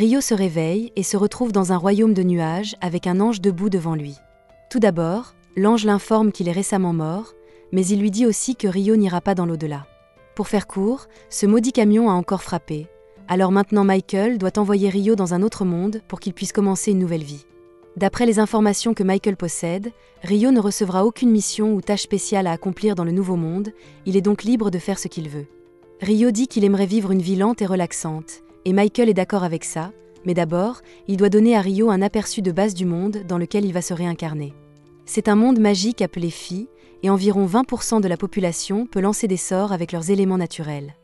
Rio se réveille et se retrouve dans un royaume de nuages avec un ange debout devant lui. Tout d'abord, l'ange l'informe qu'il est récemment mort, mais il lui dit aussi que Rio n'ira pas dans l'au-delà. Pour faire court, ce maudit camion a encore frappé. Alors maintenant Michael doit envoyer Rio dans un autre monde pour qu'il puisse commencer une nouvelle vie. D'après les informations que Michael possède, Rio ne recevra aucune mission ou tâche spéciale à accomplir dans le nouveau monde, il est donc libre de faire ce qu'il veut. Rio dit qu'il aimerait vivre une vie lente et relaxante, et Michael est d'accord avec ça, mais d'abord, il doit donner à Rio un aperçu de base du monde dans lequel il va se réincarner. C'est un monde magique appelé Phi, et environ 20% de la population peut lancer des sorts avec leurs éléments naturels.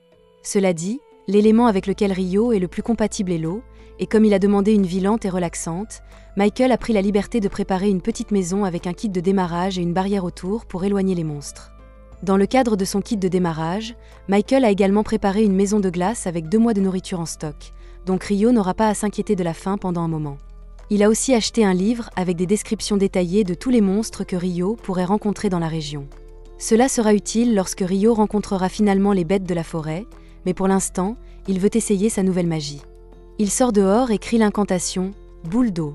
Cela dit, l'élément avec lequel Rio est le plus compatible est l'eau, et comme il a demandé une vie lente et relaxante, Michael a pris la liberté de préparer une petite maison avec un kit de démarrage et une barrière autour pour éloigner les monstres. Dans le cadre de son kit de démarrage, Michael a également préparé une maison de glace avec 2 mois de nourriture en stock, donc Rio n'aura pas à s'inquiéter de la faim pendant un moment. Il a aussi acheté un livre avec des descriptions détaillées de tous les monstres que Rio pourrait rencontrer dans la région. Cela sera utile lorsque Rio rencontrera finalement les bêtes de la forêt, mais pour l'instant, il veut essayer sa nouvelle magie. Il sort dehors et crie l'incantation « boule d'eau »,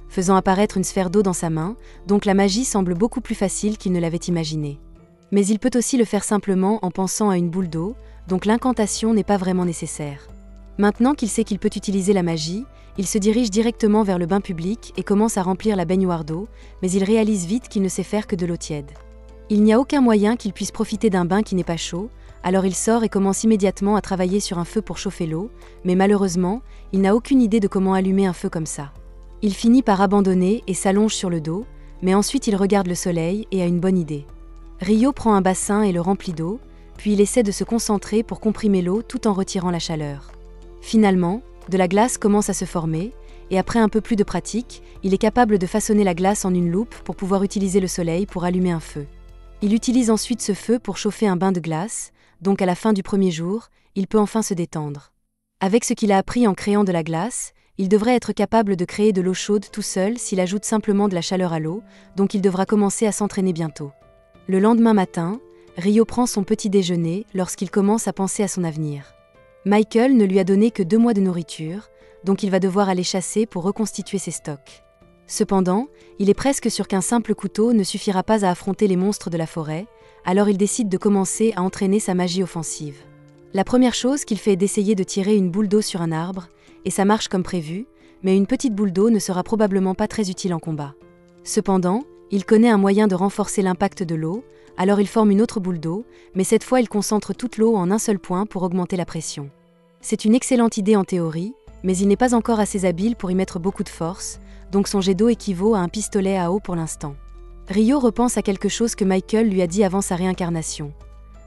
faisant apparaître une sphère d'eau dans sa main, donc la magie semble beaucoup plus facile qu'il ne l'avait imaginé. Mais il peut aussi le faire simplement en pensant à une boule d'eau, donc l'incantation n'est pas vraiment nécessaire. Maintenant qu'il sait qu'il peut utiliser la magie, il se dirige directement vers le bain public et commence à remplir la baignoire d'eau, mais il réalise vite qu'il ne sait faire que de l'eau tiède. Il n'y a aucun moyen qu'il puisse profiter d'un bain qui n'est pas chaud, alors il sort et commence immédiatement à travailler sur un feu pour chauffer l'eau, mais malheureusement, il n'a aucune idée de comment allumer un feu comme ça. Il finit par abandonner et s'allonge sur le dos, mais ensuite il regarde le soleil et a une bonne idée. Rio prend un bassin et le remplit d'eau, puis il essaie de se concentrer pour comprimer l'eau tout en retirant la chaleur. Finalement, de la glace commence à se former, et après un peu plus de pratique, il est capable de façonner la glace en une loupe pour pouvoir utiliser le soleil pour allumer un feu. Il utilise ensuite ce feu pour chauffer un bain de glace, donc à la fin du premier jour, il peut enfin se détendre. Avec ce qu'il a appris en créant de la glace, il devrait être capable de créer de l'eau chaude tout seul s'il ajoute simplement de la chaleur à l'eau, donc il devra commencer à s'entraîner bientôt. Le lendemain matin, Rio prend son petit déjeuner lorsqu'il commence à penser à son avenir. Michael ne lui a donné que 2 mois de nourriture, donc il va devoir aller chasser pour reconstituer ses stocks. Cependant, il est presque sûr qu'un simple couteau ne suffira pas à affronter les monstres de la forêt, alors il décide de commencer à entraîner sa magie offensive. La première chose qu'il fait est d'essayer de tirer une boule d'eau sur un arbre, et ça marche comme prévu, mais une petite boule d'eau ne sera probablement pas très utile en combat. Cependant, il connaît un moyen de renforcer l'impact de l'eau, alors il forme une autre boule d'eau, mais cette fois il concentre toute l'eau en un seul point pour augmenter la pression. C'est une excellente idée en théorie, mais il n'est pas encore assez habile pour y mettre beaucoup de force, donc son jet d'eau équivaut à un pistolet à eau pour l'instant. Rio repense à quelque chose que Michael lui a dit avant sa réincarnation.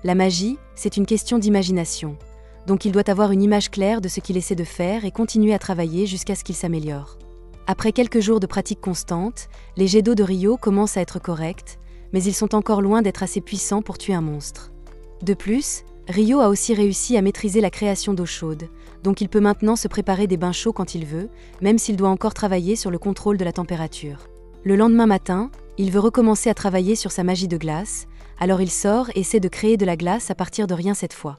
La magie, c'est une question d'imagination, donc il doit avoir une image claire de ce qu'il essaie de faire et continuer à travailler jusqu'à ce qu'il s'améliore. Après quelques jours de pratique constante, les jets d'eau de Rio commencent à être corrects, mais ils sont encore loin d'être assez puissants pour tuer un monstre. De plus, Rio a aussi réussi à maîtriser la création d'eau chaude, donc il peut maintenant se préparer des bains chauds quand il veut, même s'il doit encore travailler sur le contrôle de la température. Le lendemain matin, il veut recommencer à travailler sur sa magie de glace, alors il sort et essaie de créer de la glace à partir de rien cette fois.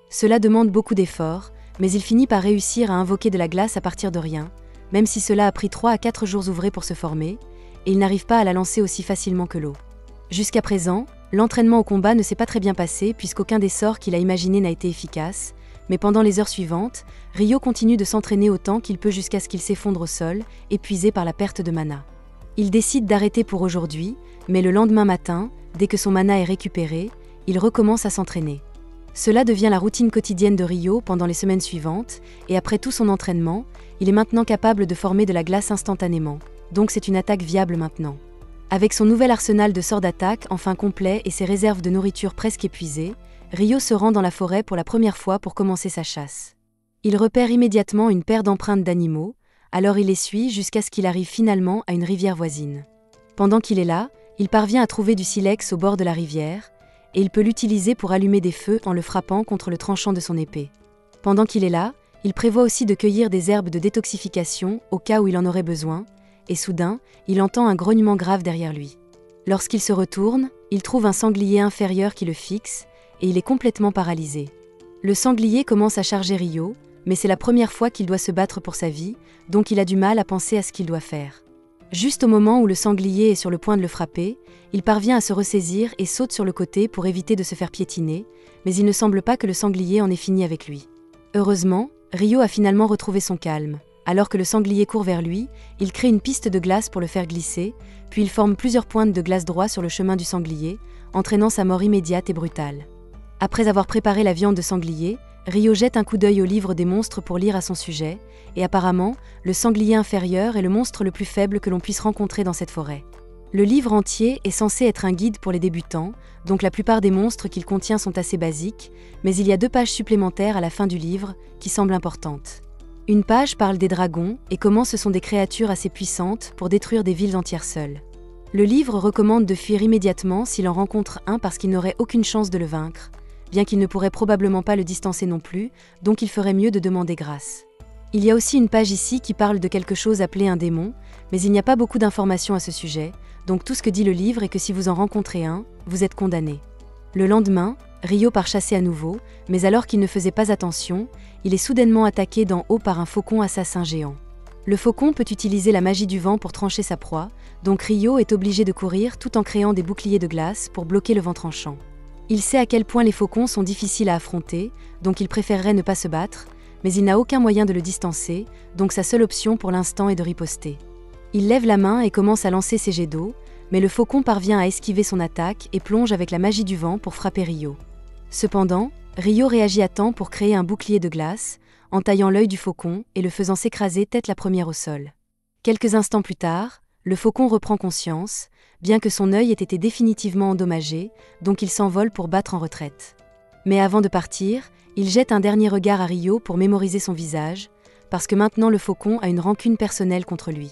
Cela demande beaucoup d'efforts, mais il finit par réussir à invoquer de la glace à partir de rien, même si cela a pris 3 à 4 jours ouvrés pour se former, et il n'arrive pas à la lancer aussi facilement que l'eau. Jusqu'à présent, l'entraînement au combat ne s'est pas très bien passé puisqu'aucun des sorts qu'il a imaginés n'a été efficace, mais pendant les heures suivantes, Rio continue de s'entraîner autant qu'il peut jusqu'à ce qu'il s'effondre au sol, épuisé par la perte de mana. Il décide d'arrêter pour aujourd'hui, mais le lendemain matin, dès que son mana est récupéré, il recommence à s'entraîner. Cela devient la routine quotidienne de Rio pendant les semaines suivantes, et après tout son entraînement, il est maintenant capable de former de la glace instantanément, donc c'est une attaque viable maintenant. Avec son nouvel arsenal de sorts d'attaque enfin complet et ses réserves de nourriture presque épuisées, Rio se rend dans la forêt pour la première fois pour commencer sa chasse. Il repère immédiatement une paire d'empreintes d'animaux, alors il les suit jusqu'à ce qu'il arrive finalement à une rivière voisine. Pendant qu'il est là, il parvient à trouver du silex au bord de la rivière, et il peut l'utiliser pour allumer des feux en le frappant contre le tranchant de son épée. Pendant qu'il est là, il prévoit aussi de cueillir des herbes de détoxification au cas où il en aurait besoin, et soudain, il entend un grognement grave derrière lui. Lorsqu'il se retourne, il trouve un sanglier inférieur qui le fixe, et il est complètement paralysé. Le sanglier commence à charger Rio, Mais c'est la première fois qu'il doit se battre pour sa vie, donc il a du mal à penser à ce qu'il doit faire. Juste au moment où le sanglier est sur le point de le frapper, il parvient à se ressaisir et saute sur le côté pour éviter de se faire piétiner, mais il ne semble pas que le sanglier en ait fini avec lui. Heureusement, Rio a finalement retrouvé son calme. Alors que le sanglier court vers lui, il crée une piste de glace pour le faire glisser, puis il forme plusieurs pointes de glace droit sur le chemin du sanglier, entraînant sa mort immédiate et brutale. Après avoir préparé la viande de sanglier, Rio jette un coup d'œil au livre des monstres pour lire à son sujet, et apparemment, le sanglier inférieur est le monstre le plus faible que l'on puisse rencontrer dans cette forêt. Le livre entier est censé être un guide pour les débutants, donc la plupart des monstres qu'il contient sont assez basiques, mais il y a 2 pages supplémentaires à la fin du livre qui semblent importantes. Une page parle des dragons et comment ce sont des créatures assez puissantes pour détruire des villes entières seules. Le livre recommande de fuir immédiatement s'il en rencontre un parce qu'il n'aurait aucune chance de le vaincre, bien qu'il ne pourrait probablement pas le distancer non plus, donc il ferait mieux de demander grâce. Il y a aussi une page ici qui parle de quelque chose appelé un démon, mais il n'y a pas beaucoup d'informations à ce sujet, donc tout ce que dit le livre est que si vous en rencontrez un, vous êtes condamné. Le lendemain, Rio part chasser à nouveau, mais alors qu'il ne faisait pas attention, il est soudainement attaqué d'en haut par un faucon assassin géant. Le faucon peut utiliser la magie du vent pour trancher sa proie, donc Rio est obligé de courir tout en créant des boucliers de glace pour bloquer le vent tranchant. Il sait à quel point les faucons sont difficiles à affronter, donc il préférerait ne pas se battre, mais il n'a aucun moyen de le distancer, donc sa seule option pour l'instant est de riposter. Il lève la main et commence à lancer ses jets d'eau, mais le faucon parvient à esquiver son attaque et plonge avec la magie du vent pour frapper Rio. Cependant, Rio réagit à temps pour créer un bouclier de glace, en taillant l'œil du faucon et le faisant s'écraser tête la première au sol. Quelques instants plus tard, le faucon reprend conscience, bien que son œil ait été définitivement endommagé, donc il s'envole pour battre en retraite. Mais avant de partir, il jette un dernier regard à Rio pour mémoriser son visage, parce que maintenant le faucon a une rancune personnelle contre lui.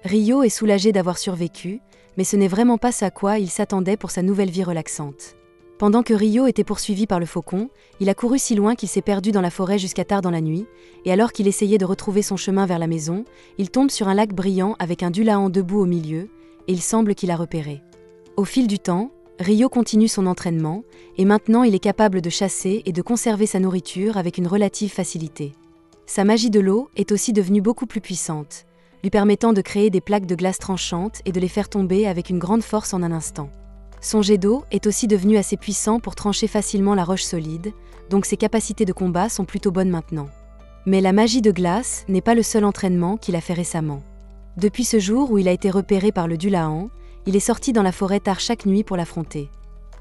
Rio est soulagé d'avoir survécu, mais ce n'est vraiment pas ce à quoi il s'attendait pour sa nouvelle vie relaxante. Pendant que Rio était poursuivi par le faucon, il a couru si loin qu'il s'est perdu dans la forêt jusqu'à tard dans la nuit, et alors qu'il essayait de retrouver son chemin vers la maison, il tombe sur un lac brillant avec un Dulahan debout au milieu, et il semble qu'il a repéré. Au fil du temps, Rio continue son entraînement, et maintenant il est capable de chasser et de conserver sa nourriture avec une relative facilité. Sa magie de l'eau est aussi devenue beaucoup plus puissante, lui permettant de créer des plaques de glace tranchantes et de les faire tomber avec une grande force en un instant. Son jet d'eau est aussi devenu assez puissant pour trancher facilement la roche solide, donc ses capacités de combat sont plutôt bonnes maintenant. Mais la magie de glace n'est pas le seul entraînement qu'il a fait récemment. Depuis ce jour où il a été repéré par le Dulahan, il est sorti dans la forêt tard chaque nuit pour l'affronter.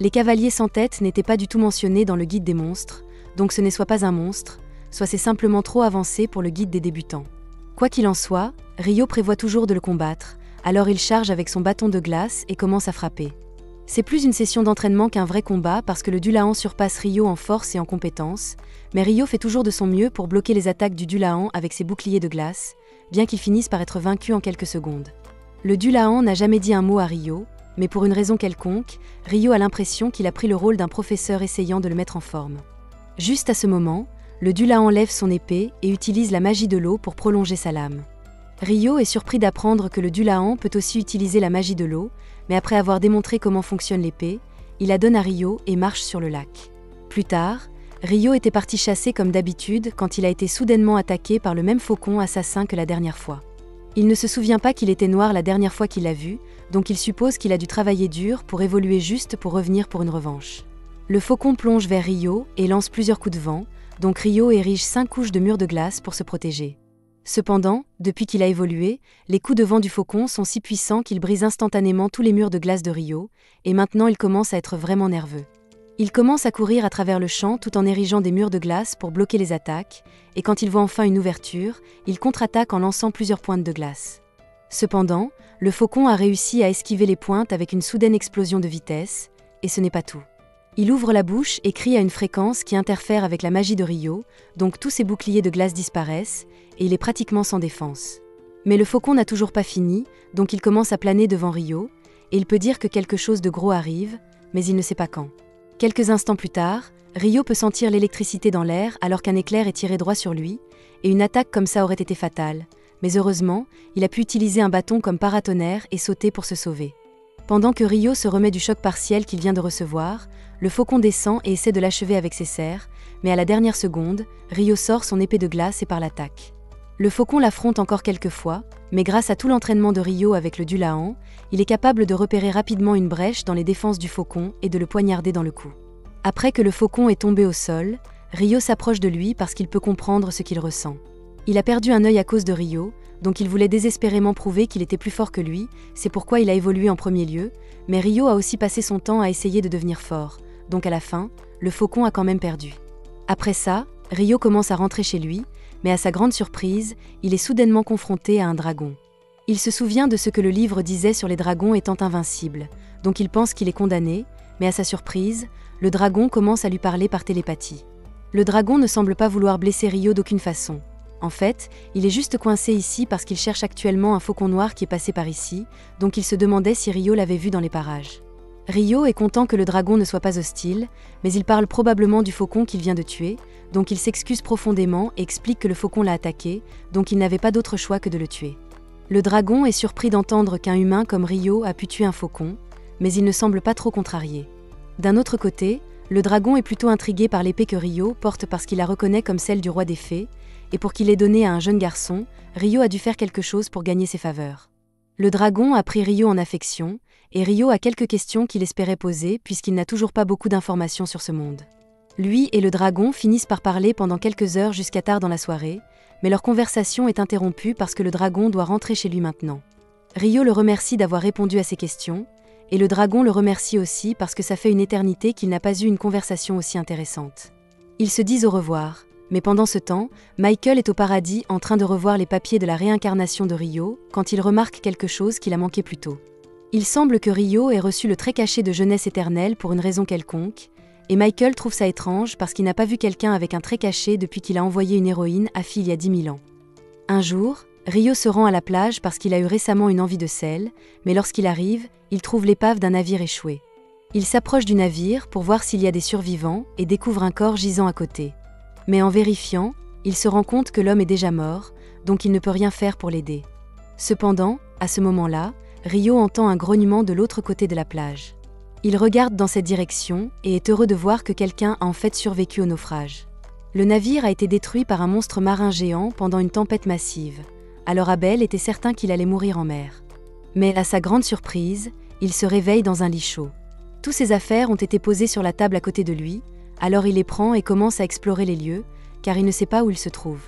Les cavaliers sans tête n'étaient pas du tout mentionnés dans le guide des monstres, donc ce n'est soit pas un monstre, soit c'est simplement trop avancé pour le guide des débutants. Quoi qu'il en soit, Rio prévoit toujours de le combattre, alors il charge avec son bâton de glace et commence à frapper. C'est plus une session d'entraînement qu'un vrai combat parce que le Dulahan surpasse Rio en force et en compétence, mais Rio fait toujours de son mieux pour bloquer les attaques du Dulahan avec ses boucliers de glace, bien qu'il finisse par être vaincu en quelques secondes. Le Dulahan n'a jamais dit un mot à Rio, mais pour une raison quelconque, Rio a l'impression qu'il a pris le rôle d'un professeur essayant de le mettre en forme. Juste à ce moment, le Dulahan lève son épée et utilise la magie de l'eau pour prolonger sa lame. Rio est surpris d'apprendre que le Dulahan peut aussi utiliser la magie de l'eau, mais après avoir démontré comment fonctionne l'épée, il la donne à Rio et marche sur le lac. Plus tard, Rio était parti chasser comme d'habitude quand il a été soudainement attaqué par le même faucon assassin que la dernière fois. Il ne se souvient pas qu'il était noir la dernière fois qu'il l'a vu, donc il suppose qu'il a dû travailler dur pour évoluer juste pour revenir pour une revanche. Le faucon plonge vers Rio et lance plusieurs coups de vent, donc Rio érige 5 couches de murs de glace pour se protéger. Cependant, depuis qu'il a évolué, les coups de vent du faucon sont si puissants qu'ils brisent instantanément tous les murs de glace de Rio, et maintenant il commence à être vraiment nerveux. Il commence à courir à travers le champ tout en érigeant des murs de glace pour bloquer les attaques, et quand il voit enfin une ouverture, il contre-attaque en lançant plusieurs pointes de glace. Cependant, le faucon a réussi à esquiver les pointes avec une soudaine explosion de vitesse, et ce n'est pas tout. Il ouvre la bouche et crie à une fréquence qui interfère avec la magie de Rio, donc tous ses boucliers de glace disparaissent, et il est pratiquement sans défense. Mais le faucon n'a toujours pas fini, donc il commence à planer devant Rio, et il peut dire que quelque chose de gros arrive, mais il ne sait pas quand. Quelques instants plus tard, Rio peut sentir l'électricité dans l'air alors qu'un éclair est tiré droit sur lui, et une attaque comme ça aurait été fatale, mais heureusement, il a pu utiliser un bâton comme paratonnerre et sauter pour se sauver. Pendant que Rio se remet du choc partiel qu'il vient de recevoir, le faucon descend et essaie de l'achever avec ses serres, mais à la dernière seconde, Rio sort son épée de glace et part l'attaque. Le faucon l'affronte encore quelques fois, mais grâce à tout l'entraînement de Rio avec le Dulahan, il est capable de repérer rapidement une brèche dans les défenses du faucon et de le poignarder dans le cou. Après que le faucon est tombé au sol, Rio s'approche de lui parce qu'il peut comprendre ce qu'il ressent. Il a perdu un œil à cause de Rio, donc il voulait désespérément prouver qu'il était plus fort que lui, c'est pourquoi il a évolué en premier lieu, mais Rio a aussi passé son temps à essayer de devenir fort, donc à la fin, le faucon a quand même perdu. Après ça, Rio commence à rentrer chez lui, mais à sa grande surprise, il est soudainement confronté à un dragon. Il se souvient de ce que le livre disait sur les dragons étant invincibles, donc il pense qu'il est condamné, mais à sa surprise, le dragon commence à lui parler par télépathie. Le dragon ne semble pas vouloir blesser Rio d'aucune façon. En fait, il est juste coincé ici parce qu'il cherche actuellement un faucon noir qui est passé par ici, donc il se demandait si Rio l'avait vu dans les parages. Rio est content que le dragon ne soit pas hostile, mais il parle probablement du faucon qu'il vient de tuer, donc il s'excuse profondément et explique que le faucon l'a attaqué, donc il n'avait pas d'autre choix que de le tuer. Le dragon est surpris d'entendre qu'un humain comme Rio a pu tuer un faucon, mais il ne semble pas trop contrarié. D'un autre côté, le dragon est plutôt intrigué par l'épée que Rio porte parce qu'il la reconnaît comme celle du roi des fées, et pour qu'il l'ait donnée à un jeune garçon, Rio a dû faire quelque chose pour gagner ses faveurs. Le dragon a pris Rio en affection, et Rio a quelques questions qu'il espérait poser puisqu'il n'a toujours pas beaucoup d'informations sur ce monde. Lui et le dragon finissent par parler pendant quelques heures jusqu'à tard dans la soirée, mais leur conversation est interrompue parce que le dragon doit rentrer chez lui maintenant. Rio le remercie d'avoir répondu à ses questions, et le dragon le remercie aussi parce que ça fait une éternité qu'il n'a pas eu une conversation aussi intéressante. Ils se disent au revoir, mais pendant ce temps, Michael est au paradis en train de revoir les papiers de la réincarnation de Rio quand il remarque quelque chose qu'il a manqué plus tôt. Il semble que Rio ait reçu le trait caché de jeunesse éternelle pour une raison quelconque, et Michael trouve ça étrange parce qu'il n'a pas vu quelqu'un avec un trait caché depuis qu'il a envoyé une héroïne à Phil il y a 10 000 ans. Un jour, Rio se rend à la plage parce qu'il a eu récemment une envie de sel, mais lorsqu'il arrive, il trouve l'épave d'un navire échoué. Il s'approche du navire pour voir s'il y a des survivants et découvre un corps gisant à côté. Mais en vérifiant, il se rend compte que l'homme est déjà mort, donc il ne peut rien faire pour l'aider. Cependant, à ce moment-là, Rio entend un grognement de l'autre côté de la plage. Il regarde dans cette direction et est heureux de voir que quelqu'un a en fait survécu au naufrage. Le navire a été détruit par un monstre marin géant pendant une tempête massive. Alors Abel était certain qu'il allait mourir en mer. Mais à sa grande surprise, il se réveille dans un lit chaud. Tous ses affaires ont été posées sur la table à côté de lui, alors il les prend et commence à explorer les lieux, car il ne sait pas où il se trouve.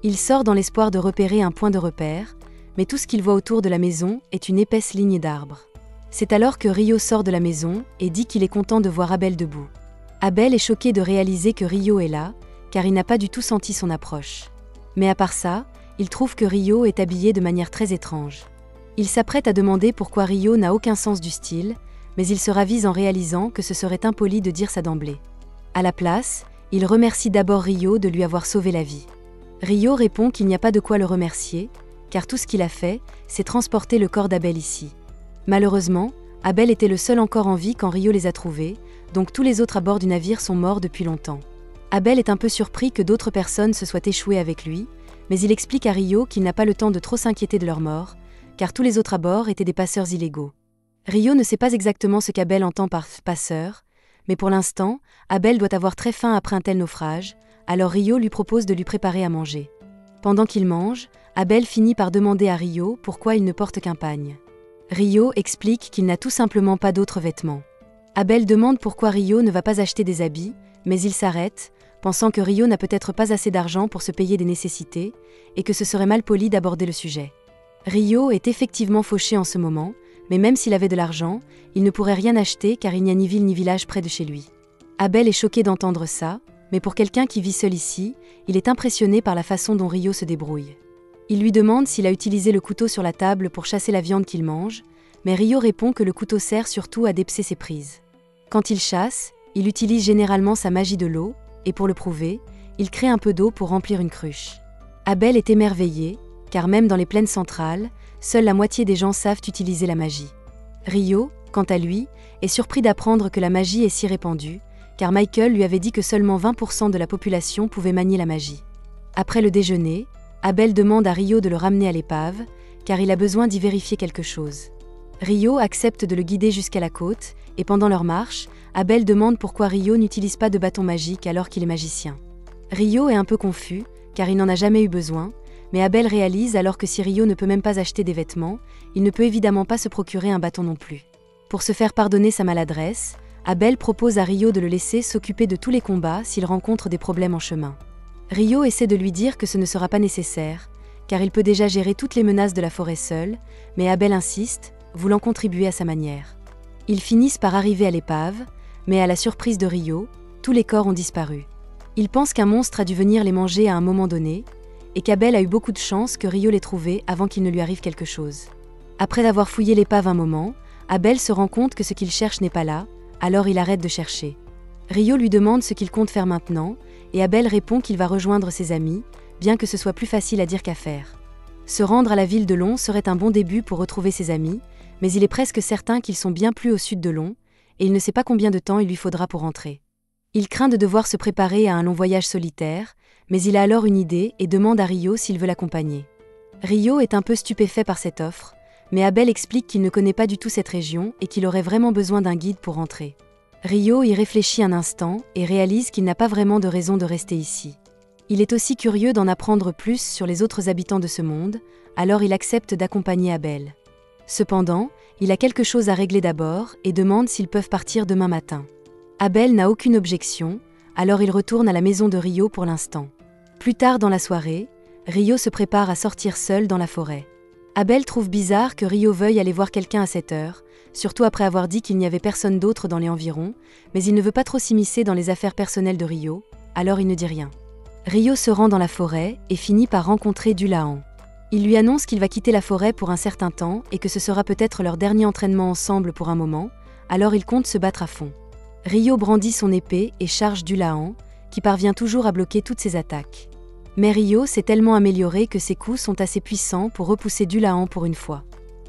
Il sort dans l'espoir de repérer un point de repère, mais tout ce qu'il voit autour de la maison est une épaisse ligne d'arbres. C'est alors que Rio sort de la maison et dit qu'il est content de voir Abel debout. Abel est choqué de réaliser que Rio est là, car il n'a pas du tout senti son approche. Mais à part ça, il trouve que Rio est habillé de manière très étrange. Il s'apprête à demander pourquoi Rio n'a aucun sens du style, mais il se ravise en réalisant que ce serait impoli de dire ça d'emblée. À la place, il remercie d'abord Rio de lui avoir sauvé la vie. Rio répond qu'il n'y a pas de quoi le remercier, car tout ce qu'il a fait, c'est transporter le corps d'Abel ici. Malheureusement, Abel était le seul encore en vie quand Rio les a trouvés, donc tous les autres à bord du navire sont morts depuis longtemps. Abel est un peu surpris que d'autres personnes se soient échouées avec lui, mais il explique à Rio qu'il n'a pas le temps de trop s'inquiéter de leur mort, car tous les autres à bord étaient des passeurs illégaux. Rio ne sait pas exactement ce qu'Abel entend par « passeur », mais pour l'instant, Abel doit avoir très faim après un tel naufrage, alors Rio lui propose de lui préparer à manger. Pendant qu'il mange, Abel finit par demander à Rio pourquoi il ne porte qu'un pagne. Rio explique qu'il n'a tout simplement pas d'autres vêtements. Abel demande pourquoi Rio ne va pas acheter des habits, mais il s'arrête, pensant que Rio n'a peut-être pas assez d'argent pour se payer des nécessités, et que ce serait mal poli d'aborder le sujet. Rio est effectivement fauché en ce moment, mais même s'il avait de l'argent, il ne pourrait rien acheter car il n'y a ni ville ni village près de chez lui. Abel est choqué d'entendre ça, mais pour quelqu'un qui vit seul ici, il est impressionné par la façon dont Rio se débrouille. Il lui demande s'il a utilisé le couteau sur la table pour chasser la viande qu'il mange, mais Rio répond que le couteau sert surtout à dépecer ses prises. Quand il chasse, il utilise généralement sa magie de l'eau, et pour le prouver, il crée un peu d'eau pour remplir une cruche. Abel est émerveillé, car même dans les plaines centrales, seule la moitié des gens savent utiliser la magie. Rio, quant à lui, est surpris d'apprendre que la magie est si répandue, car Michael lui avait dit que seulement 20% de la population pouvait manier la magie. Après le déjeuner, Abel demande à Rio de le ramener à l'épave, car il a besoin d'y vérifier quelque chose. Rio accepte de le guider jusqu'à la côte, et pendant leur marche, Abel demande pourquoi Rio n'utilise pas de bâton magique alors qu'il est magicien. Rio est un peu confus, car il n'en a jamais eu besoin, mais Abel réalise alors que si Rio ne peut même pas acheter des vêtements, il ne peut évidemment pas se procurer un bâton non plus. Pour se faire pardonner sa maladresse, Abel propose à Rio de le laisser s'occuper de tous les combats s'il rencontre des problèmes en chemin. Rio essaie de lui dire que ce ne sera pas nécessaire, car il peut déjà gérer toutes les menaces de la forêt seul, mais Abel insiste, voulant contribuer à sa manière. Ils finissent par arriver à l'épave, mais à la surprise de Rio, tous les corps ont disparu. Il pense qu'un monstre a dû venir les manger à un moment donné, et qu'Abel a eu beaucoup de chance que Rio l'ait trouvé avant qu'il ne lui arrive quelque chose. Après avoir fouillé l'épave un moment, Abel se rend compte que ce qu'il cherche n'est pas là, alors il arrête de chercher. Rio lui demande ce qu'il compte faire maintenant, et Abel répond qu'il va rejoindre ses amis, bien que ce soit plus facile à dire qu'à faire. Se rendre à la ville de Long serait un bon début pour retrouver ses amis, mais il est presque certain qu'ils sont bien plus au sud de Long, et il ne sait pas combien de temps il lui faudra pour rentrer. Il craint de devoir se préparer à un long voyage solitaire, mais il a alors une idée et demande à Rio s'il veut l'accompagner. Rio est un peu stupéfait par cette offre, mais Abel explique qu'il ne connaît pas du tout cette région et qu'il aurait vraiment besoin d'un guide pour rentrer. Rio y réfléchit un instant et réalise qu'il n'a pas vraiment de raison de rester ici. Il est aussi curieux d'en apprendre plus sur les autres habitants de ce monde, alors il accepte d'accompagner Abel. Cependant, il a quelque chose à régler d'abord et demande s'ils peuvent partir demain matin. Abel n'a aucune objection, alors il retourne à la maison de Rio pour l'instant. Plus tard dans la soirée, Rio se prépare à sortir seul dans la forêt. Abel trouve bizarre que Rio veuille aller voir quelqu'un à cette heure, surtout après avoir dit qu'il n'y avait personne d'autre dans les environs, mais il ne veut pas trop s'immiscer dans les affaires personnelles de Rio, alors il ne dit rien. Rio se rend dans la forêt et finit par rencontrer Dulahan. Il lui annonce qu'il va quitter la forêt pour un certain temps et que ce sera peut-être leur dernier entraînement ensemble pour un moment, alors il compte se battre à fond. Rio brandit son épée et charge Dulahan, qui parvient toujours à bloquer toutes ses attaques. Mais Rio s'est tellement amélioré que ses coups sont assez puissants pour repousser Dulahan pour une fois.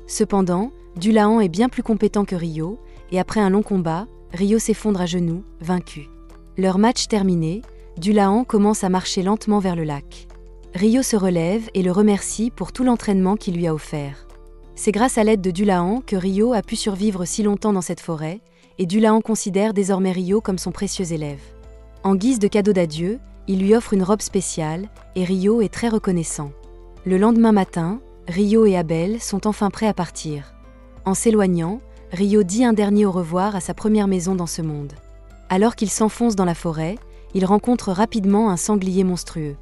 Cependant, Dulahan est bien plus compétent que Rio, et après un long combat, Rio s'effondre à genoux, vaincu. Leur match terminé, Dulahan commence à marcher lentement vers le lac. Rio se relève et le remercie pour tout l'entraînement qu'il lui a offert. C'est grâce à l'aide de Dulahan que Rio a pu survivre si longtemps dans cette forêt, et Dulahan considère désormais Rio comme son précieux élève. En guise de cadeau d'adieu, il lui offre une robe spéciale, et Rio est très reconnaissant. Le lendemain matin, Rio et Abel sont enfin prêts à partir. En s'éloignant, Rio dit un dernier au revoir à sa première maison dans ce monde. Alors qu'il s'enfonce dans la forêt, il rencontre rapidement un sanglier monstrueux.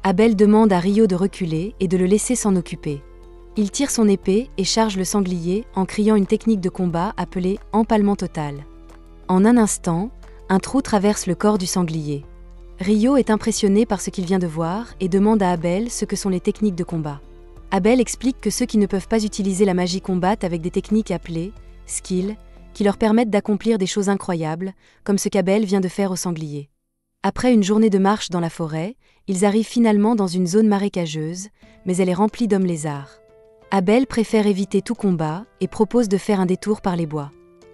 Abel demande à Rio de reculer et de le laisser s'en occuper. Il tire son épée et charge le sanglier en criant une technique de combat appelée « empalement total ». En un instant, un trou traverse le corps du sanglier. Rio est impressionné par ce qu'il vient de voir et demande à Abel ce que sont les techniques de combat. Abel explique que ceux qui ne peuvent pas utiliser la magie combattent avec des techniques appelées « skills » qui leur permettent d'accomplir des choses incroyables, comme ce qu'Abel vient de faire au sanglier. Après une journée de marche dans la forêt, ils arrivent finalement dans une zone marécageuse, mais elle est remplie d'hommes lézards. Abel préfère éviter tout combat et propose de faire un détour par les bois.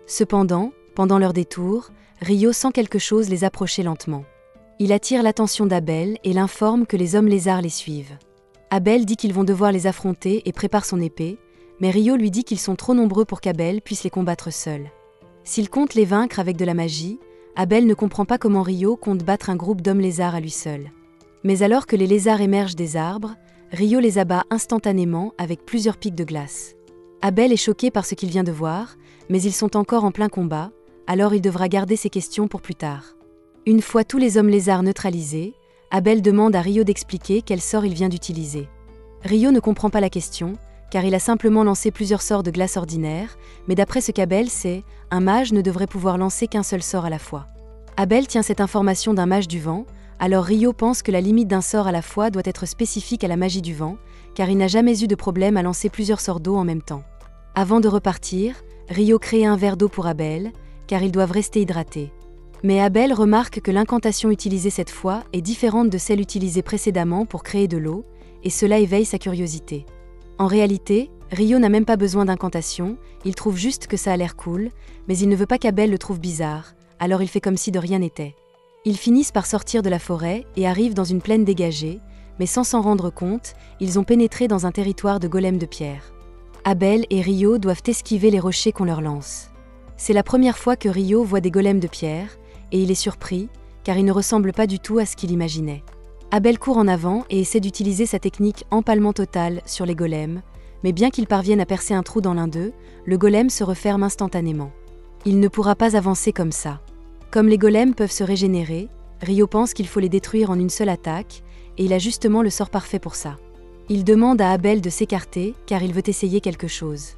Cependant, pendant leur détour, Rio sent quelque chose les approcher lentement. Il attire l'attention d'Abel et l'informe que les hommes lézards les suivent. Abel dit qu'ils vont devoir les affronter et prépare son épée, mais Rio lui dit qu'ils sont trop nombreux pour qu'Abel puisse les combattre seul. S'il compte les vaincre avec de la magie, Abel ne comprend pas comment Rio compte battre un groupe d'hommes lézards à lui seul. Mais alors que les lézards émergent des arbres, Rio les abat instantanément avec plusieurs pics de glace. Abel est choqué par ce qu'il vient de voir, mais ils sont encore en plein combat, alors il devra garder ses questions pour plus tard. Une fois tous les hommes lézards neutralisés, Abel demande à Rio d'expliquer quel sort il vient d'utiliser. Rio ne comprend pas la question, car il a simplement lancé plusieurs sorts de glace ordinaires, mais d'après ce qu'Abel sait, un mage ne devrait pouvoir lancer qu'un seul sort à la fois. Abel tient cette information d'un mage du vent, alors Rio pense que la limite d'un sort à la fois doit être spécifique à la magie du vent, car il n'a jamais eu de problème à lancer plusieurs sorts d'eau en même temps. Avant de repartir, Rio crée un verre d'eau pour Abel, car ils doivent rester hydratés. Mais Abel remarque que l'incantation utilisée cette fois est différente de celle utilisée précédemment pour créer de l'eau, et cela éveille sa curiosité. En réalité, Rio n'a même pas besoin d'incantation, il trouve juste que ça a l'air cool, mais il ne veut pas qu'Abel le trouve bizarre, alors il fait comme si de rien n'était. Ils finissent par sortir de la forêt et arrivent dans une plaine dégagée, mais sans s'en rendre compte, ils ont pénétré dans un territoire de golems de pierre. Abel et Rio doivent esquiver les rochers qu'on leur lance. C'est la première fois que Rio voit des golems de pierre, et il est surpris, car ils ne ressemblent pas du tout à ce qu'il imaginait. Abel court en avant et essaie d'utiliser sa technique empalement total sur les golems, mais bien qu'il parvienne à percer un trou dans l'un d'eux, le golem se referme instantanément. Il ne pourra pas avancer comme ça. Comme les golems peuvent se régénérer, Rio pense qu'il faut les détruire en une seule attaque, et il a justement le sort parfait pour ça. Il demande à Abel de s'écarter, car il veut essayer quelque chose.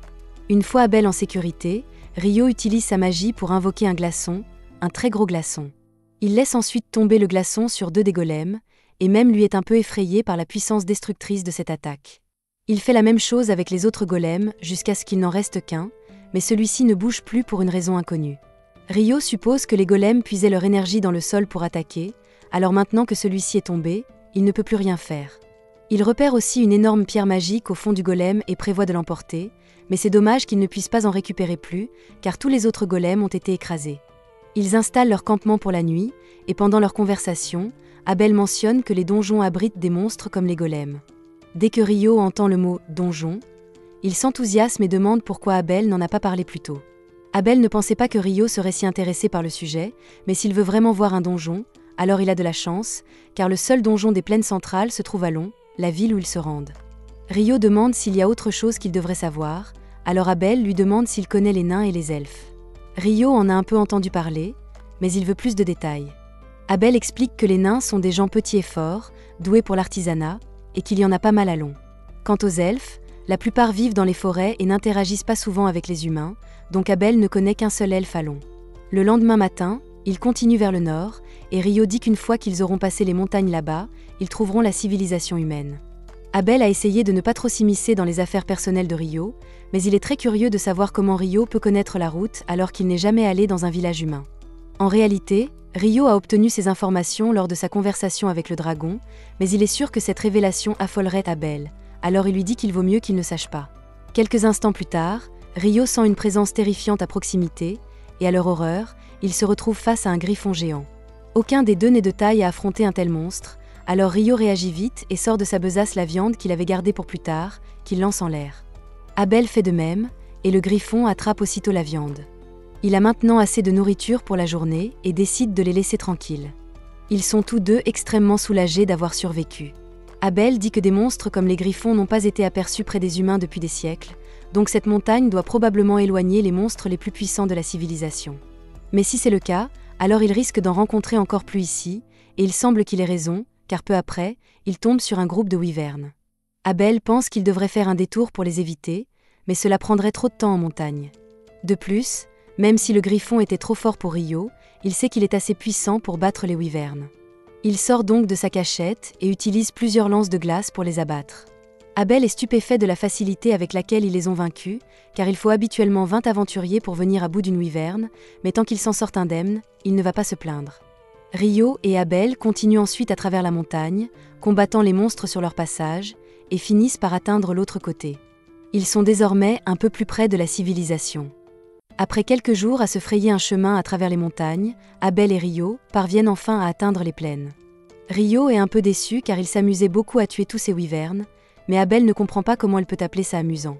Une fois Abel en sécurité, Rio utilise sa magie pour invoquer un glaçon, un très gros glaçon. Il laisse ensuite tomber le glaçon sur 2 des golems, et même lui est un peu effrayé par la puissance destructrice de cette attaque. Il fait la même chose avec les autres golems jusqu'à ce qu'il n'en reste qu'un, mais celui-ci ne bouge plus pour une raison inconnue. Rio suppose que les golems puisaient leur énergie dans le sol pour attaquer, alors maintenant que celui-ci est tombé, il ne peut plus rien faire. Il repère aussi une énorme pierre magique au fond du golem et prévoit de l'emporter, mais c'est dommage qu'il ne puisse pas en récupérer plus, car tous les autres golems ont été écrasés. Ils installent leur campement pour la nuit, et pendant leur conversation, Abel mentionne que les donjons abritent des monstres comme les golems. Dès que Rio entend le mot « donjon », il s'enthousiasme et demande pourquoi Abel n'en a pas parlé plus tôt. Abel ne pensait pas que Rio serait si intéressé par le sujet, mais s'il veut vraiment voir un donjon, alors il a de la chance, car le seul donjon des plaines centrales se trouve à Long, la ville où ils se rendent. Rio demande s'il y a autre chose qu'il devrait savoir, alors Abel lui demande s'il connaît les nains et les elfes. Rio en a un peu entendu parler, mais il veut plus de détails. Abel explique que les nains sont des gens petits et forts, doués pour l'artisanat, et qu'il y en a pas mal à Long. Quant aux elfes, la plupart vivent dans les forêts et n'interagissent pas souvent avec les humains, donc Abel ne connaît qu'un seul elfe à Long. Le lendemain matin, ils continuent vers le nord, et Rio dit qu'une fois qu'ils auront passé les montagnes là-bas, ils trouveront la civilisation humaine. Abel a essayé de ne pas trop s'immiscer dans les affaires personnelles de Rio, mais il est très curieux de savoir comment Rio peut connaître la route alors qu'il n'est jamais allé dans un village humain. En réalité, Rio a obtenu ces informations lors de sa conversation avec le dragon, mais il est sûr que cette révélation affolerait Abel, alors il lui dit qu'il vaut mieux qu'il ne sache pas. Quelques instants plus tard, Rio sent une présence terrifiante à proximité, et à leur horreur, il se retrouve face à un griffon géant. Aucun des deux n'est de taille à affronter un tel monstre, alors Rio réagit vite et sort de sa besace la viande qu'il avait gardée pour plus tard, qu'il lance en l'air. Abel fait de même, et le griffon attrape aussitôt la viande. Il a maintenant assez de nourriture pour la journée et décide de les laisser tranquilles. Ils sont tous deux extrêmement soulagés d'avoir survécu. Abel dit que des monstres comme les griffons n'ont pas été aperçus près des humains depuis des siècles, donc cette montagne doit probablement éloigner les monstres les plus puissants de la civilisation. Mais si c'est le cas, alors il risque d'en rencontrer encore plus ici, et il semble qu'il ait raison, car peu après, il tombe sur un groupe de wyvernes. Abel pense qu'il devrait faire un détour pour les éviter, mais cela prendrait trop de temps en montagne. De plus, même si le griffon était trop fort pour Rio, il sait qu'il est assez puissant pour battre les wyvernes. Il sort donc de sa cachette et utilise plusieurs lances de glace pour les abattre. Abel est stupéfait de la facilité avec laquelle ils les ont vaincus, car il faut habituellement 20 aventuriers pour venir à bout d'une wyverne, mais tant qu'il s'en sort indemne, il ne va pas se plaindre. Rio et Abel continuent ensuite à travers la montagne, combattant les monstres sur leur passage, et finissent par atteindre l'autre côté. Ils sont désormais un peu plus près de la civilisation. Après quelques jours à se frayer un chemin à travers les montagnes, Abel et Rio parviennent enfin à atteindre les plaines. Rio est un peu déçu car il s'amusait beaucoup à tuer tous ces wyvernes, mais Abel ne comprend pas comment elle peut appeler ça amusant.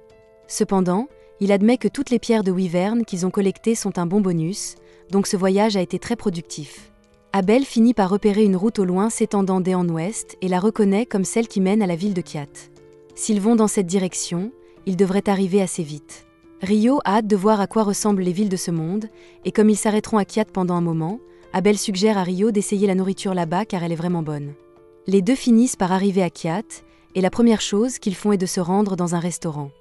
Cependant, il admet que toutes les pierres de wyvern qu'ils ont collectées sont un bon bonus, donc ce voyage a été très productif. Abel finit par repérer une route au loin s'étendant d'est en ouest et la reconnaît comme celle qui mène à la ville de Kiat. S'ils vont dans cette direction, ils devraient arriver assez vite. Rio a hâte de voir à quoi ressemblent les villes de ce monde, et comme ils s'arrêteront à Kiat pendant un moment, Abel suggère à Rio d'essayer la nourriture là-bas car elle est vraiment bonne. Les deux finissent par arriver à Kiat, et la première chose qu'ils font est de se rendre dans un restaurant.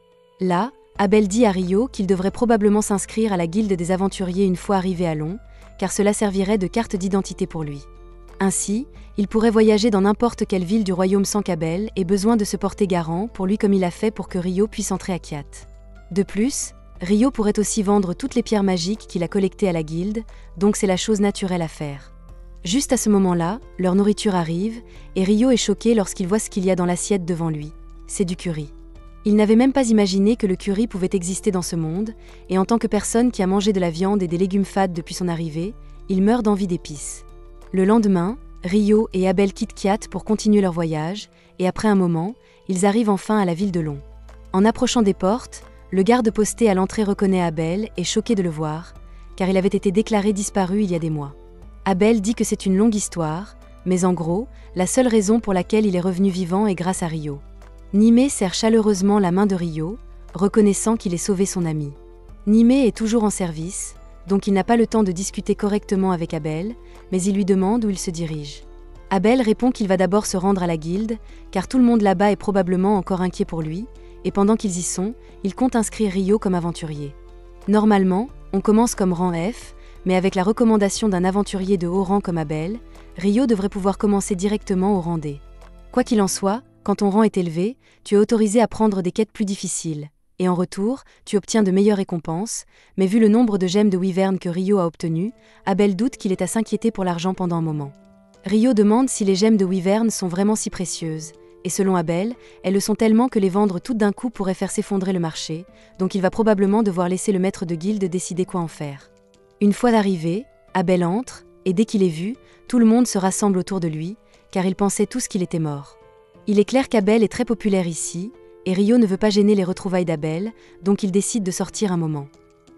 Là, Abel dit à Rio qu'il devrait probablement s'inscrire à la guilde des aventuriers une fois arrivé à Long, car cela servirait de carte d'identité pour lui. Ainsi, il pourrait voyager dans n'importe quelle ville du royaume sans qu'Abel ait besoin de se porter garant pour lui comme il a fait pour que Rio puisse entrer à Kiat. De plus, Rio pourrait aussi vendre toutes les pierres magiques qu'il a collectées à la guilde, donc c'est la chose naturelle à faire. Juste à ce moment-là, leur nourriture arrive, et Rio est choqué lorsqu'il voit ce qu'il y a dans l'assiette devant lui. C'est du curry. Il n'avait même pas imaginé que le curry pouvait exister dans ce monde, et en tant que personne qui a mangé de la viande et des légumes fades depuis son arrivée, il meurt d'envie d'épices. Le lendemain, Rio et Abel quittent Kiat pour continuer leur voyage, et après un moment, ils arrivent enfin à la ville de Long. En approchant des portes, Le garde posté à l'entrée reconnaît Abel, et choqué de le voir, car il avait été déclaré disparu il y a des mois. Abel dit que c'est une longue histoire, mais en gros, la seule raison pour laquelle il est revenu vivant est grâce à Rio. Nimé serre chaleureusement la main de Rio, reconnaissant qu'il ait sauvé son ami. Nimé est toujours en service, donc il n'a pas le temps de discuter correctement avec Abel, mais il lui demande où il se dirige. Abel répond qu'il va d'abord se rendre à la guilde, car tout le monde là-bas est probablement encore inquiet pour lui, et pendant qu'ils y sont, il compte inscrire Rio comme aventurier. Normalement, on commence comme rang F, mais avec la recommandation d'un aventurier de haut rang comme Abel, Rio devrait pouvoir commencer directement au rang D. Quoi qu'il en soit, quand ton rang est élevé, tu es autorisé à prendre des quêtes plus difficiles, et en retour, tu obtiens de meilleures récompenses, mais vu le nombre de gemmes de Wyvern que Rio a obtenues, Abel doute qu'il ait à s'inquiéter pour l'argent pendant un moment. Rio demande si les gemmes de Wyvern sont vraiment si précieuses, et selon Abel, elles le sont tellement que les vendre toutes d'un coup pourrait faire s'effondrer le marché, donc il va probablement devoir laisser le maître de guilde décider quoi en faire. Une fois arrivé, Abel entre, et dès qu'il est vu, tout le monde se rassemble autour de lui, car ils pensaient tous qu'il était mort. Il est clair qu'Abel est très populaire ici, et Rio ne veut pas gêner les retrouvailles d'Abel, donc il décide de sortir un moment.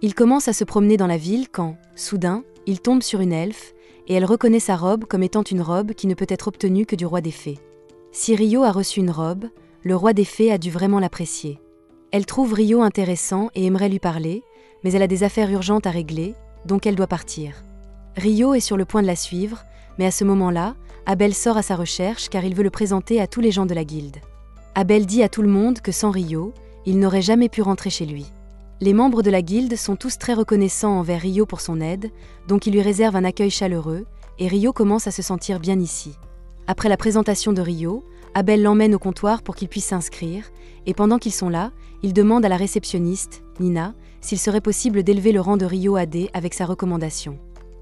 Il commence à se promener dans la ville quand, soudain, il tombe sur une elfe, et elle reconnaît sa robe comme étant une robe qui ne peut être obtenue que du roi des fées. Si Rio a reçu une robe, le roi des fées a dû vraiment l'apprécier. Elle trouve Rio intéressant et aimerait lui parler, mais elle a des affaires urgentes à régler, donc elle doit partir. Rio est sur le point de la suivre, mais à ce moment-là, Abel sort à sa recherche car il veut le présenter à tous les gens de la guilde. Abel dit à tout le monde que sans Rio, il n'aurait jamais pu rentrer chez lui. Les membres de la guilde sont tous très reconnaissants envers Rio pour son aide, donc ils lui réservent un accueil chaleureux, et Rio commence à se sentir bien ici. Après la présentation de Rio, Abel l'emmène au comptoir pour qu'il puisse s'inscrire, et pendant qu'ils sont là, il demande à la réceptionniste, Nina, s'il serait possible d'élever le rang de Rio à D avec sa recommandation.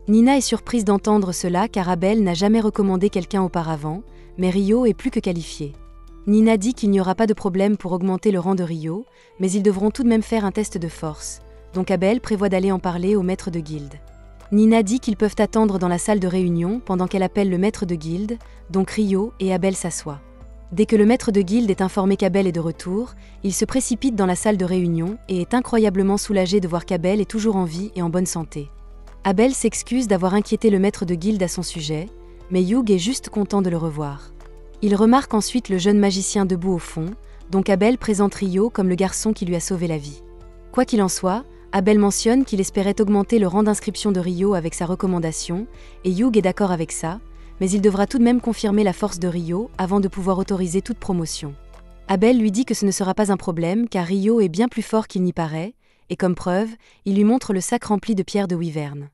Nina est surprise d'entendre cela car Abel n'a jamais recommandé quelqu'un auparavant, mais Rio est plus que qualifié. Nina dit qu'il n'y aura pas de problème pour augmenter le rang de Rio, mais ils devront tout de même faire un test de force, donc Abel prévoit d'aller en parler au maître de guilde. Nina dit qu'ils peuvent attendre dans la salle de réunion pendant qu'elle appelle le maître de guilde, donc Rio et Abel s'assoient. Dès que le maître de guilde est informé qu'Abel est de retour, il se précipite dans la salle de réunion et est incroyablement soulagé de voir qu'Abel est toujours en vie et en bonne santé. Abel s'excuse d'avoir inquiété le maître de guilde à son sujet, mais Hugh est juste content de le revoir. Il remarque ensuite le jeune magicien debout au fond, donc Abel présente Rio comme le garçon qui lui a sauvé la vie. Quoi qu'il en soit, Abel mentionne qu'il espérait augmenter le rang d'inscription de Rio avec sa recommandation, et Hugh est d'accord avec ça, mais il devra tout de même confirmer la force de Rio avant de pouvoir autoriser toute promotion. Abel lui dit que ce ne sera pas un problème car Rio est bien plus fort qu'il n'y paraît, et comme preuve, il lui montre le sac rempli de pierres de Wyvern.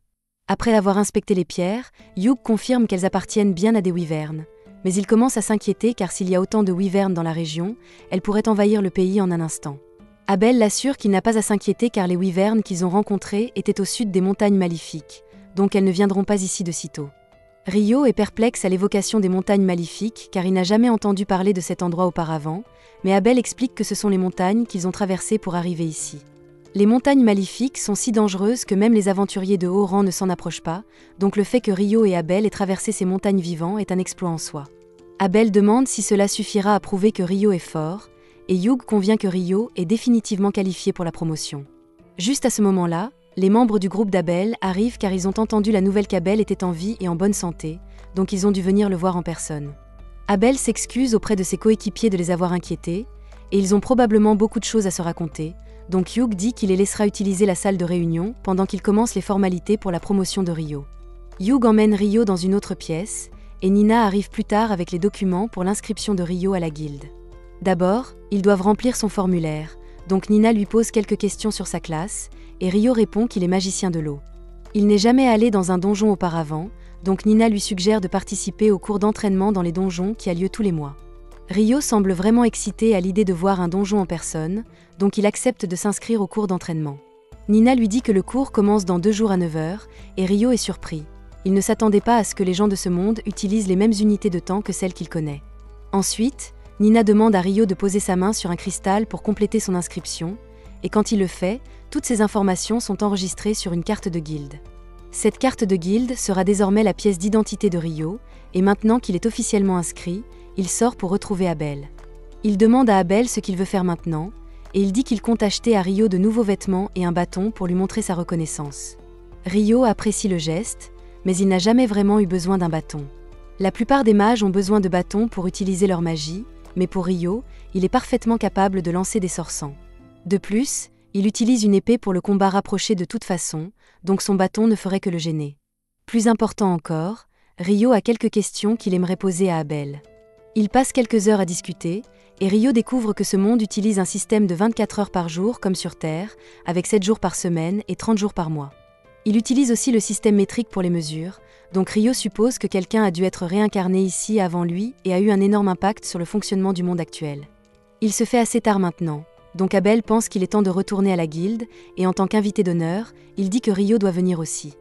Après avoir inspecté les pierres, Hugh confirme qu'elles appartiennent bien à des Wyvern, mais il commence à s'inquiéter car s'il y a autant de Wyvern dans la région, elles pourraient envahir le pays en un instant. Abel l'assure qu'il n'a pas à s'inquiéter car les Wyvern qu'ils ont rencontrés étaient au sud des montagnes maléfiques, donc elles ne viendront pas ici de sitôt. Rio est perplexe à l'évocation des montagnes maléfiques car il n'a jamais entendu parler de cet endroit auparavant, mais Abel explique que ce sont les montagnes qu'ils ont traversées pour arriver ici. Les montagnes maléfiques sont si dangereuses que même les aventuriers de haut rang ne s'en approchent pas, donc le fait que Rio et Abel aient traversé ces montagnes vivants est un exploit en soi. Abel demande si cela suffira à prouver que Rio est fort, et Hugh convient que Rio est définitivement qualifié pour la promotion. Juste à ce moment-là, les membres du groupe d'Abel arrivent car ils ont entendu la nouvelle qu'Abel était en vie et en bonne santé, donc ils ont dû venir le voir en personne. Abel s'excuse auprès de ses coéquipiers de les avoir inquiétés, et ils ont probablement beaucoup de choses à se raconter, donc Hugh dit qu'il les laissera utiliser la salle de réunion pendant qu'ils commencent les formalités pour la promotion de Rio. Hugh emmène Rio dans une autre pièce, et Nina arrive plus tard avec les documents pour l'inscription de Rio à la guilde. D'abord, ils doivent remplir son formulaire, donc Nina lui pose quelques questions sur sa classe, et Rio répond qu'il est magicien de l'eau. Il n'est jamais allé dans un donjon auparavant, donc Nina lui suggère de participer au cours d'entraînement dans les donjons qui a lieu tous les mois. Rio semble vraiment excité à l'idée de voir un donjon en personne, donc il accepte de s'inscrire au cours d'entraînement. Nina lui dit que le cours commence dans 2 jours à 9 h, et Rio est surpris. Il ne s'attendait pas à ce que les gens de ce monde utilisent les mêmes unités de temps que celles qu'il connaît. Ensuite, Nina demande à Rio de poser sa main sur un cristal pour compléter son inscription, et quand il le fait, toutes ces informations sont enregistrées sur une carte de guilde. Cette carte de guilde sera désormais la pièce d'identité de Rio, et maintenant qu'il est officiellement inscrit, il sort pour retrouver Abel. Il demande à Abel ce qu'il veut faire maintenant, et il dit qu'il compte acheter à Rio de nouveaux vêtements et un bâton pour lui montrer sa reconnaissance. Rio apprécie le geste, mais il n'a jamais vraiment eu besoin d'un bâton. La plupart des mages ont besoin de bâtons pour utiliser leur magie, mais pour Rio, il est parfaitement capable de lancer des sorts sans. De plus, il utilise une épée pour le combat rapproché de toute façon, donc son bâton ne ferait que le gêner. Plus important encore, Rio a quelques questions qu'il aimerait poser à Abel. Ils passent quelques heures à discuter, et Rio découvre que ce monde utilise un système de 24 heures par jour comme sur Terre, avec 7 jours par semaine et 30 jours par mois. Il utilise aussi le système métrique pour les mesures, donc Rio suppose que quelqu'un a dû être réincarné ici avant lui et a eu un énorme impact sur le fonctionnement du monde actuel. Il se fait assez tard maintenant, donc Abel pense qu'il est temps de retourner à la guilde, et en tant qu'invité d'honneur, il dit que Rio doit venir aussi.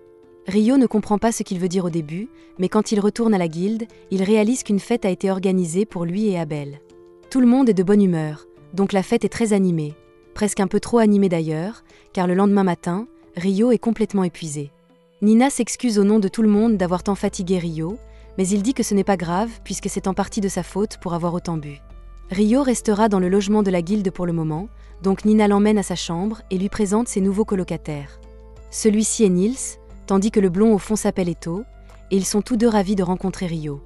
Rio ne comprend pas ce qu'il veut dire au début, mais quand il retourne à la guilde, il réalise qu'une fête a été organisée pour lui et Abel. Tout le monde est de bonne humeur, donc la fête est très animée, presque un peu trop animée d'ailleurs, car le lendemain matin, Rio est complètement épuisé. Nina s'excuse au nom de tout le monde d'avoir tant fatigué Rio, mais il dit que ce n'est pas grave puisque c'est en partie de sa faute pour avoir autant bu. Rio restera dans le logement de la guilde pour le moment, donc Nina l'emmène à sa chambre et lui présente ses nouveaux colocataires. Celui-ci est Nils, tandis que le blond au fond s'appelle Eto, et ils sont tous deux ravis de rencontrer Rio.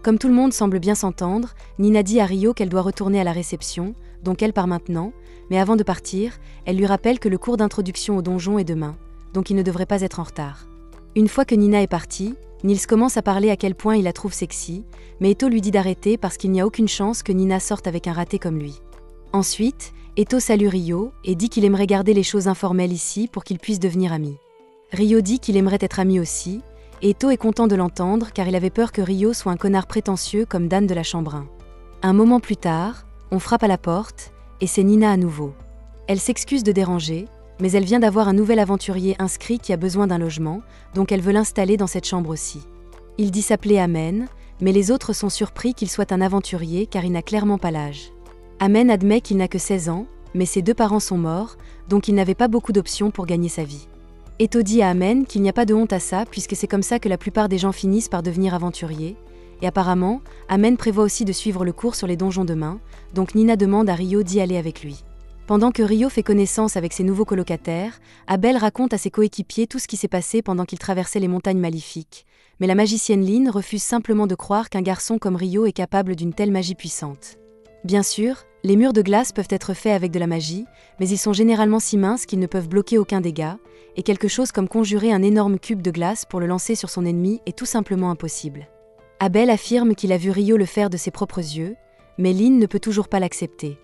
Comme tout le monde semble bien s'entendre, Nina dit à Rio qu'elle doit retourner à la réception, donc elle part maintenant, mais avant de partir, elle lui rappelle que le cours d'introduction au donjon est demain, donc il ne devrait pas être en retard. Une fois que Nina est partie, Nils commence à parler à quel point il la trouve sexy, mais Eto lui dit d'arrêter parce qu'il n'y a aucune chance que Nina sorte avec un raté comme lui. Ensuite, Eto salue Rio et dit qu'il aimerait garder les choses informelles ici pour qu'ils puissent devenir amis. Rio dit qu'il aimerait être ami aussi, et Eto est content de l'entendre car il avait peur que Rio soit un connard prétentieux comme Dan de la Chambrin. Un moment plus tard, on frappe à la porte, et c'est Nina à nouveau. Elle s'excuse de déranger, mais elle vient d'avoir un nouvel aventurier inscrit qui a besoin d'un logement, donc elle veut l'installer dans cette chambre aussi. Il dit s'appeler Amen, mais les autres sont surpris qu'il soit un aventurier car il n'a clairement pas l'âge. Amen admet qu'il n'a que 16 ans, mais ses deux parents sont morts, donc il n'avait pas beaucoup d'options pour gagner sa vie. Eto dit à Amen qu'il n'y a pas de honte à ça puisque c'est comme ça que la plupart des gens finissent par devenir aventuriers, et apparemment, Amen prévoit aussi de suivre le cours sur les donjons demain, donc Nina demande à Rio d'y aller avec lui. Pendant que Rio fait connaissance avec ses nouveaux colocataires, Abel raconte à ses coéquipiers tout ce qui s'est passé pendant qu'ils traversaient les montagnes maléfiques, mais la magicienne Lynn refuse simplement de croire qu'un garçon comme Rio est capable d'une telle magie puissante. Bien sûr, les murs de glace peuvent être faits avec de la magie, mais ils sont généralement si minces qu'ils ne peuvent bloquer aucun dégât, et quelque chose comme conjurer un énorme cube de glace pour le lancer sur son ennemi est tout simplement impossible. Abel affirme qu'il a vu Rio le faire de ses propres yeux, mais Lynn ne peut toujours pas l'accepter.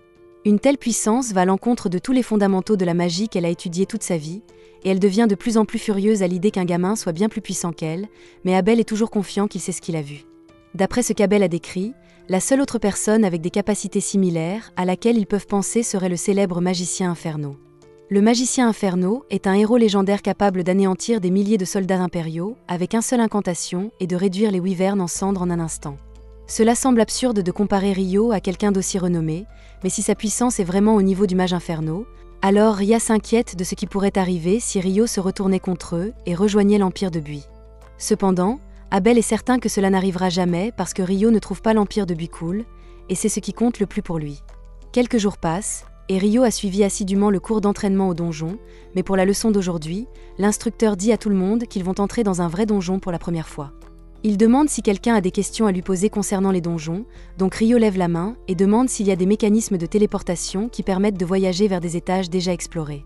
Une telle puissance va à l'encontre de tous les fondamentaux de la magie qu'elle a étudiée toute sa vie, et elle devient de plus en plus furieuse à l'idée qu'un gamin soit bien plus puissant qu'elle, mais Abel est toujours confiant qu'il sait ce qu'il a vu. D'après ce qu'Abel a décrit, la seule autre personne avec des capacités similaires à laquelle ils peuvent penser serait le célèbre magicien Inferno. Le magicien Inferno est un héros légendaire capable d'anéantir des milliers de soldats impériaux avec un seul incantation et de réduire les wyverns en cendres en un instant. Cela semble absurde de comparer Rio à quelqu'un d'aussi renommé, mais si sa puissance est vraiment au niveau du mage Inferno, alors Ria s'inquiète de ce qui pourrait arriver si Rio se retournait contre eux et rejoignait l'Empire de Buis. Cependant, Abel est certain que cela n'arrivera jamais parce que Rio ne trouve pas l'Empire de Buis cool, et c'est ce qui compte le plus pour lui. Quelques jours passent, et Rio a suivi assidûment le cours d'entraînement au donjon, mais pour la leçon d'aujourd'hui, l'instructeur dit à tout le monde qu'ils vont entrer dans un vrai donjon pour la première fois. Il demande si quelqu'un a des questions à lui poser concernant les donjons, donc Rio lève la main et demande s'il y a des mécanismes de téléportation qui permettent de voyager vers des étages déjà explorés.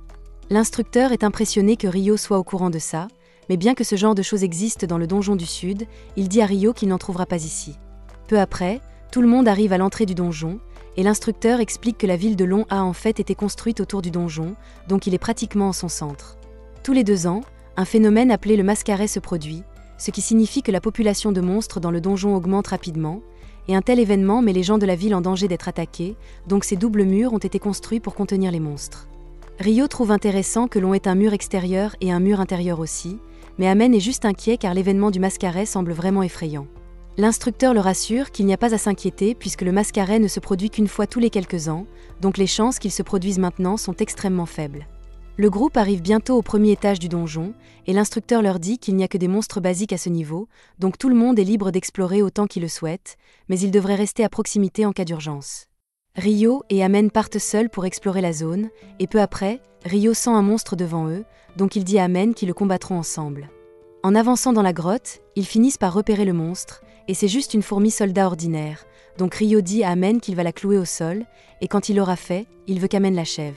L'instructeur est impressionné que Rio soit au courant de ça, mais bien que ce genre de choses existe dans le donjon du Sud, il dit à Rio qu'il n'en trouvera pas ici. Peu après, tout le monde arrive à l'entrée du donjon, et l'instructeur explique que la ville de Long a en fait été construite autour du donjon, donc il est pratiquement en son centre. Tous les 2 ans, un phénomène appelé le mascaret se produit, ce qui signifie que la population de monstres dans le donjon augmente rapidement, et un tel événement met les gens de la ville en danger d'être attaqués, donc ces doubles murs ont été construits pour contenir les monstres. Rio trouve intéressant que Long ait un mur extérieur et un mur intérieur aussi, mais Amen est juste inquiet car l'événement du mascaret semble vraiment effrayant. L'instructeur le rassure qu'il n'y a pas à s'inquiéter puisque le mascaret ne se produit qu'une fois tous les quelques ans, donc les chances qu'il se produise maintenant sont extrêmement faibles. Le groupe arrive bientôt au premier étage du donjon, et l'instructeur leur dit qu'il n'y a que des monstres basiques à ce niveau, donc tout le monde est libre d'explorer autant qu'il le souhaite, mais il devrait rester à proximité en cas d'urgence. Rio et Amen partent seuls pour explorer la zone, et peu après, Rio sent un monstre devant eux, donc il dit à Amen qu'ils le combattront ensemble. En avançant dans la grotte, ils finissent par repérer le monstre, et c'est juste une fourmi soldat ordinaire, donc Rio dit à Amen qu'il va la clouer au sol, et quand il l'aura fait, il veut qu'Amen l'achève.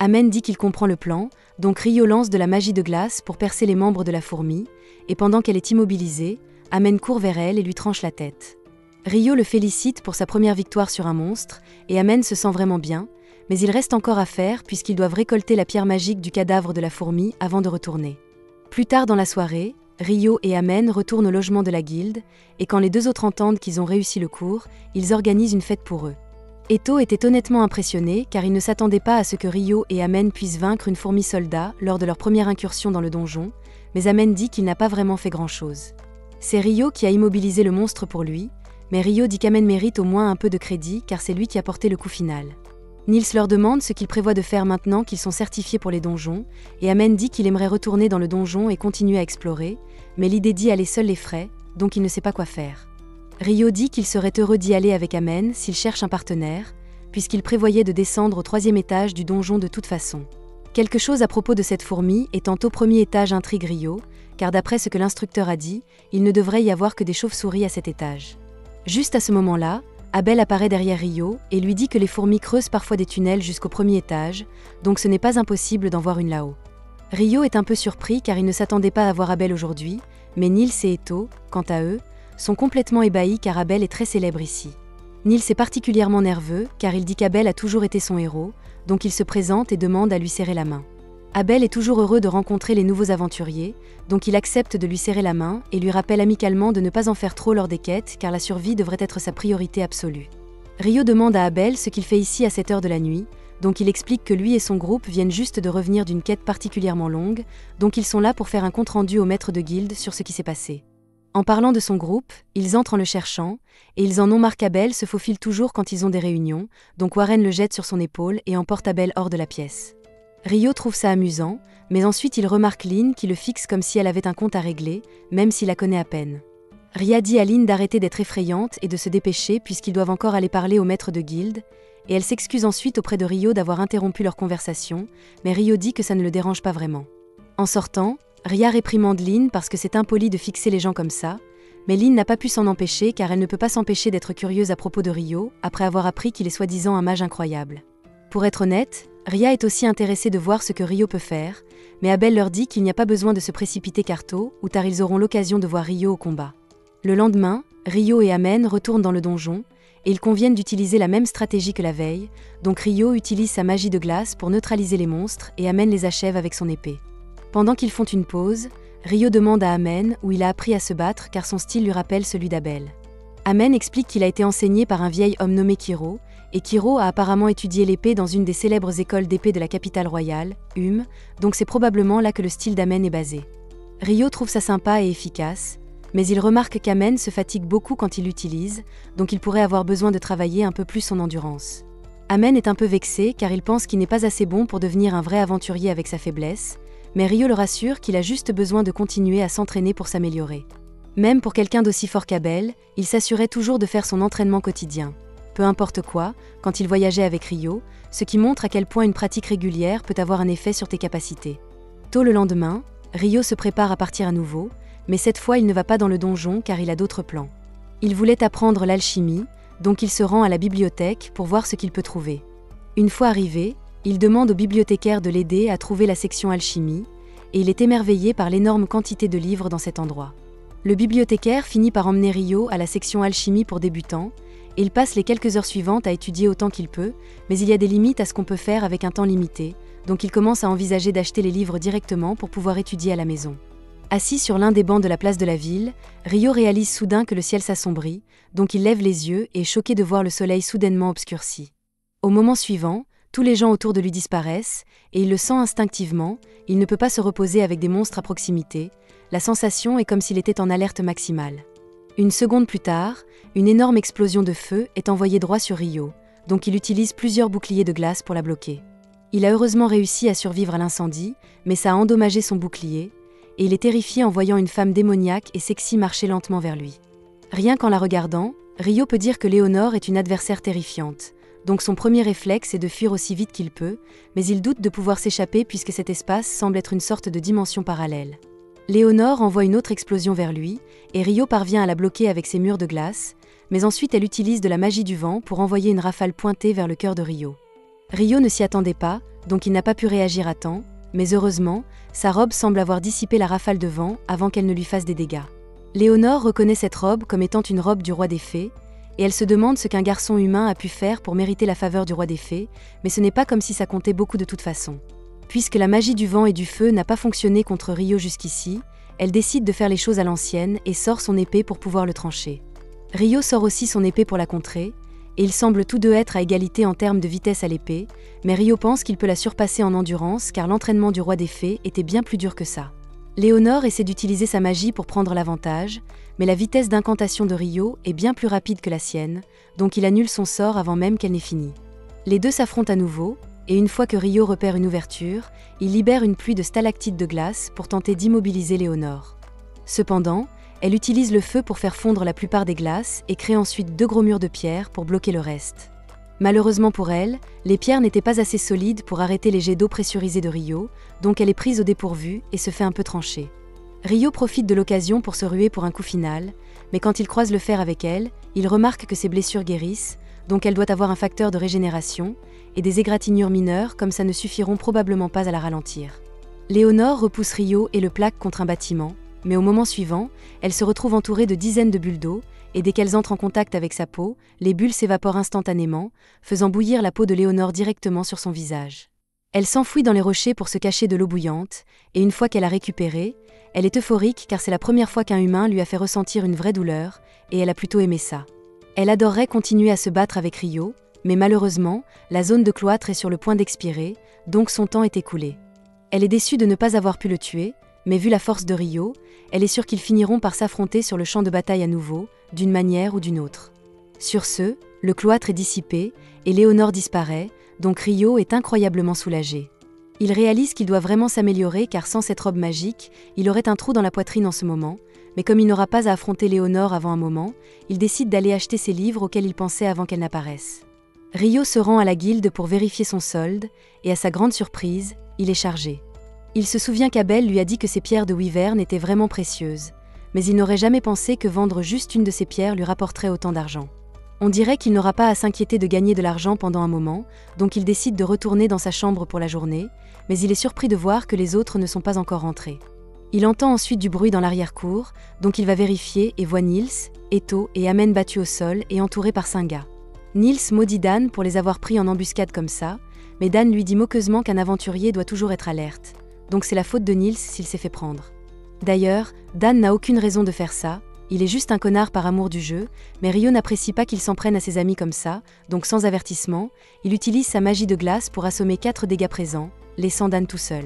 Amen dit qu'il comprend le plan, donc Rio lance de la magie de glace pour percer les membres de la fourmi, et pendant qu'elle est immobilisée, Amen court vers elle et lui tranche la tête. Rio le félicite pour sa première victoire sur un monstre, et Amen se sent vraiment bien, mais il reste encore à faire puisqu'ils doivent récolter la pierre magique du cadavre de la fourmi avant de retourner. Plus tard dans la soirée, Rio et Amen retournent au logement de la guilde, et quand les deux autres entendent qu'ils ont réussi le cours, ils organisent une fête pour eux. Eto était honnêtement impressionné car il ne s'attendait pas à ce que Rio et Amen puissent vaincre une fourmi soldat lors de leur première incursion dans le donjon, mais Amen dit qu'il n'a pas vraiment fait grand-chose. C'est Rio qui a immobilisé le monstre pour lui, mais Rio dit qu'Amen mérite au moins un peu de crédit car c'est lui qui a porté le coup final. Nils leur demande ce qu'il prévoit de faire maintenant qu'ils sont certifiés pour les donjons, et Amen dit qu'il aimerait retourner dans le donjon et continuer à explorer, mais l'idée d'y aller seul l'effraie, donc il ne sait pas quoi faire. Rio dit qu'il serait heureux d'y aller avec Amen s'il cherche un partenaire, puisqu'il prévoyait de descendre au 3e étage du donjon de toute façon. Quelque chose à propos de cette fourmi étant au 1er étage intrigue Rio, car d'après ce que l'instructeur a dit, il ne devrait y avoir que des chauves-souris à cet étage. Juste à ce moment-là, Abel apparaît derrière Rio et lui dit que les fourmis creusent parfois des tunnels jusqu'au 1er étage, donc ce n'est pas impossible d'en voir une là-haut. Rio est un peu surpris car il ne s'attendait pas à voir Abel aujourd'hui, mais Nils et Eto, quant à eux, sont complètement ébahis car Abel est très célèbre ici. Nils est particulièrement nerveux car il dit qu'Abel a toujours été son héros, donc il se présente et demande à lui serrer la main. Abel est toujours heureux de rencontrer les nouveaux aventuriers, donc il accepte de lui serrer la main et lui rappelle amicalement de ne pas en faire trop lors des quêtes car la survie devrait être sa priorité absolue. Rio demande à Abel ce qu'il fait ici à cette heure de la nuit, donc il explique que lui et son groupe viennent juste de revenir d'une quête particulièrement longue, donc ils sont là pour faire un compte-rendu au maître de guilde sur ce qui s'est passé. En parlant de son groupe, ils entrent en le cherchant, et ils en ont marre qu'Abel se faufile toujours quand ils ont des réunions, donc Warren le jette sur son épaule et emporte Abel hors de la pièce. Rio trouve ça amusant, mais ensuite il remarque Lynn qui le fixe comme si elle avait un compte à régler, même s'il la connaît à peine. Ria dit à Lynn d'arrêter d'être effrayante et de se dépêcher puisqu'ils doivent encore aller parler au maître de guilde, et elle s'excuse ensuite auprès de Rio d'avoir interrompu leur conversation, mais Rio dit que ça ne le dérange pas vraiment. En sortant, Ria réprimande Lynn parce que c'est impoli de fixer les gens comme ça, mais Lynn n'a pas pu s'en empêcher car elle ne peut pas s'empêcher d'être curieuse à propos de Rio, après avoir appris qu'il est soi-disant un mage incroyable. Pour être honnête, Ria est aussi intéressée de voir ce que Rio peut faire, mais Abel leur dit qu'il n'y a pas besoin de se précipiter car tôt ou tard ils auront l'occasion de voir Rio au combat. Le lendemain, Rio et Amen retournent dans le donjon, et ils conviennent d'utiliser la même stratégie que la veille, donc Rio utilise sa magie de glace pour neutraliser les monstres et Amen les achève avec son épée. Pendant qu'ils font une pause, Rio demande à Amen où il a appris à se battre car son style lui rappelle celui d'Abel. Amen explique qu'il a été enseigné par un vieil homme nommé Kiro, et Kiro a apparemment étudié l'épée dans une des célèbres écoles d'épée de la capitale royale, donc c'est probablement là que le style d'Amen est basé. Rio trouve ça sympa et efficace, mais il remarque qu'Amen se fatigue beaucoup quand il l'utilise, donc il pourrait avoir besoin de travailler un peu plus son endurance. Amen est un peu vexé car il pense qu'il n'est pas assez bon pour devenir un vrai aventurier avec sa faiblesse, mais Rio le rassure qu'il a juste besoin de continuer à s'entraîner pour s'améliorer. Même pour quelqu'un d'aussi fort qu'Abel, il s'assurait toujours de faire son entraînement quotidien. Peu importe quoi, quand il voyageait avec Rio, ce qui montre à quel point une pratique régulière peut avoir un effet sur tes capacités. Tôt le lendemain, Rio se prépare à partir à nouveau, mais cette fois il ne va pas dans le donjon car il a d'autres plans. Il voulait apprendre l'alchimie, donc il se rend à la bibliothèque pour voir ce qu'il peut trouver. Une fois arrivé, il demande au bibliothécaire de l'aider à trouver la section alchimie, et il est émerveillé par l'énorme quantité de livres dans cet endroit. Le bibliothécaire finit par emmener Rio à la section alchimie pour débutants, et il passe les quelques heures suivantes à étudier autant qu'il peut, mais il y a des limites à ce qu'on peut faire avec un temps limité, donc il commence à envisager d'acheter les livres directement pour pouvoir étudier à la maison. Assis sur l'un des bancs de la place de la ville, Rio réalise soudain que le ciel s'assombrit, donc il lève les yeux et est choqué de voir le soleil soudainement obscurci. Au moment suivant, tous les gens autour de lui disparaissent, et il le sent instinctivement, il ne peut pas se reposer avec des monstres à proximité, la sensation est comme s'il était en alerte maximale. Une seconde plus tard, une énorme explosion de feu est envoyée droit sur Rio, donc il utilise plusieurs boucliers de glace pour la bloquer. Il a heureusement réussi à survivre à l'incendie, mais ça a endommagé son bouclier, et il est terrifié en voyant une femme démoniaque et sexy marcher lentement vers lui. Rien qu'en la regardant, Rio peut dire que Léonore est une adversaire terrifiante, donc son premier réflexe est de fuir aussi vite qu'il peut, mais il doute de pouvoir s'échapper puisque cet espace semble être une sorte de dimension parallèle. Léonore envoie une autre explosion vers lui, et Rio parvient à la bloquer avec ses murs de glace, mais ensuite elle utilise de la magie du vent pour envoyer une rafale pointée vers le cœur de Rio. Rio ne s'y attendait pas, donc il n'a pas pu réagir à temps, mais heureusement, sa robe semble avoir dissipé la rafale de vent avant qu'elle ne lui fasse des dégâts. Léonore reconnaît cette robe comme étant une robe du roi des fées, et elle se demande ce qu'un garçon humain a pu faire pour mériter la faveur du roi des fées, mais ce n'est pas comme si ça comptait beaucoup de toute façon. Puisque la magie du vent et du feu n'a pas fonctionné contre Rio jusqu'ici, elle décide de faire les choses à l'ancienne et sort son épée pour pouvoir le trancher. Rio sort aussi son épée pour la contrer, et ils semblent tous deux être à égalité en termes de vitesse à l'épée, mais Rio pense qu'il peut la surpasser en endurance car l'entraînement du roi des fées était bien plus dur que ça. Léonore essaie d'utiliser sa magie pour prendre l'avantage, mais la vitesse d'incantation de Rio est bien plus rapide que la sienne, donc il annule son sort avant même qu'elle n'ait fini. Les deux s'affrontent à nouveau, et une fois que Rio repère une ouverture, il libère une pluie de stalactites de glace pour tenter d'immobiliser Léonore. Cependant, elle utilise le feu pour faire fondre la plupart des glaces et crée ensuite 2 gros murs de pierre pour bloquer le reste. Malheureusement pour elle, les pierres n'étaient pas assez solides pour arrêter les jets d'eau pressurisés de Rio, donc elle est prise au dépourvu et se fait un peu trancher. Rio profite de l'occasion pour se ruer pour un coup final, mais quand il croise le fer avec elle, il remarque que ses blessures guérissent, donc elle doit avoir un facteur de régénération, et des égratignures mineures comme ça ne suffiront probablement pas à la ralentir. Léonore repousse Rio et le plaque contre un bâtiment, mais au moment suivant, elle se retrouve entourée de dizaines de bulles d'eau, et dès qu'elles entrent en contact avec sa peau, les bulles s'évaporent instantanément, faisant bouillir la peau de Léonore directement sur son visage. Elle s'enfouit dans les rochers pour se cacher de l'eau bouillante, et une fois qu'elle a récupéré, elle est euphorique car c'est la première fois qu'un humain lui a fait ressentir une vraie douleur, et elle a plutôt aimé ça. Elle adorerait continuer à se battre avec Rio, mais malheureusement, la zone de cloître est sur le point d'expirer, donc son temps est écoulé. Elle est déçue de ne pas avoir pu le tuer, mais vu la force de Rio, elle est sûre qu'ils finiront par s'affronter sur le champ de bataille à nouveau, d'une manière ou d'une autre. Sur ce, le cloître est dissipé, et Léonore disparaît, donc Rio est incroyablement soulagé. Il réalise qu'il doit vraiment s'améliorer car sans cette robe magique, il aurait un trou dans la poitrine en ce moment, mais comme il n'aura pas à affronter Léonore avant un moment, il décide d'aller acheter ses livres auxquels il pensait avant qu'elle n'apparaisse. Rio se rend à la guilde pour vérifier son solde, et à sa grande surprise, il est chargé. Il se souvient qu'Abel lui a dit que ces pierres de Wyvern étaient vraiment précieuses, mais il n'aurait jamais pensé que vendre juste une de ces pierres lui rapporterait autant d'argent. On dirait qu'il n'aura pas à s'inquiéter de gagner de l'argent pendant un moment, donc il décide de retourner dans sa chambre pour la journée, mais il est surpris de voir que les autres ne sont pas encore rentrés. Il entend ensuite du bruit dans l'arrière-cour, donc il va vérifier et voit Nils, Eto et Amen battus au sol et entourés par 5 gars. Nils maudit Dan pour les avoir pris en embuscade comme ça, mais Dan lui dit moqueusement qu'un aventurier doit toujours être alerte, donc c'est la faute de Nils s'il s'est fait prendre. D'ailleurs, Dan n'a aucune raison de faire ça, il est juste un connard par amour du jeu, mais Rio n'apprécie pas qu'il s'en prenne à ses amis comme ça, donc sans avertissement, il utilise sa magie de glace pour assommer 4 dégâts présents, laissant Dan tout seul.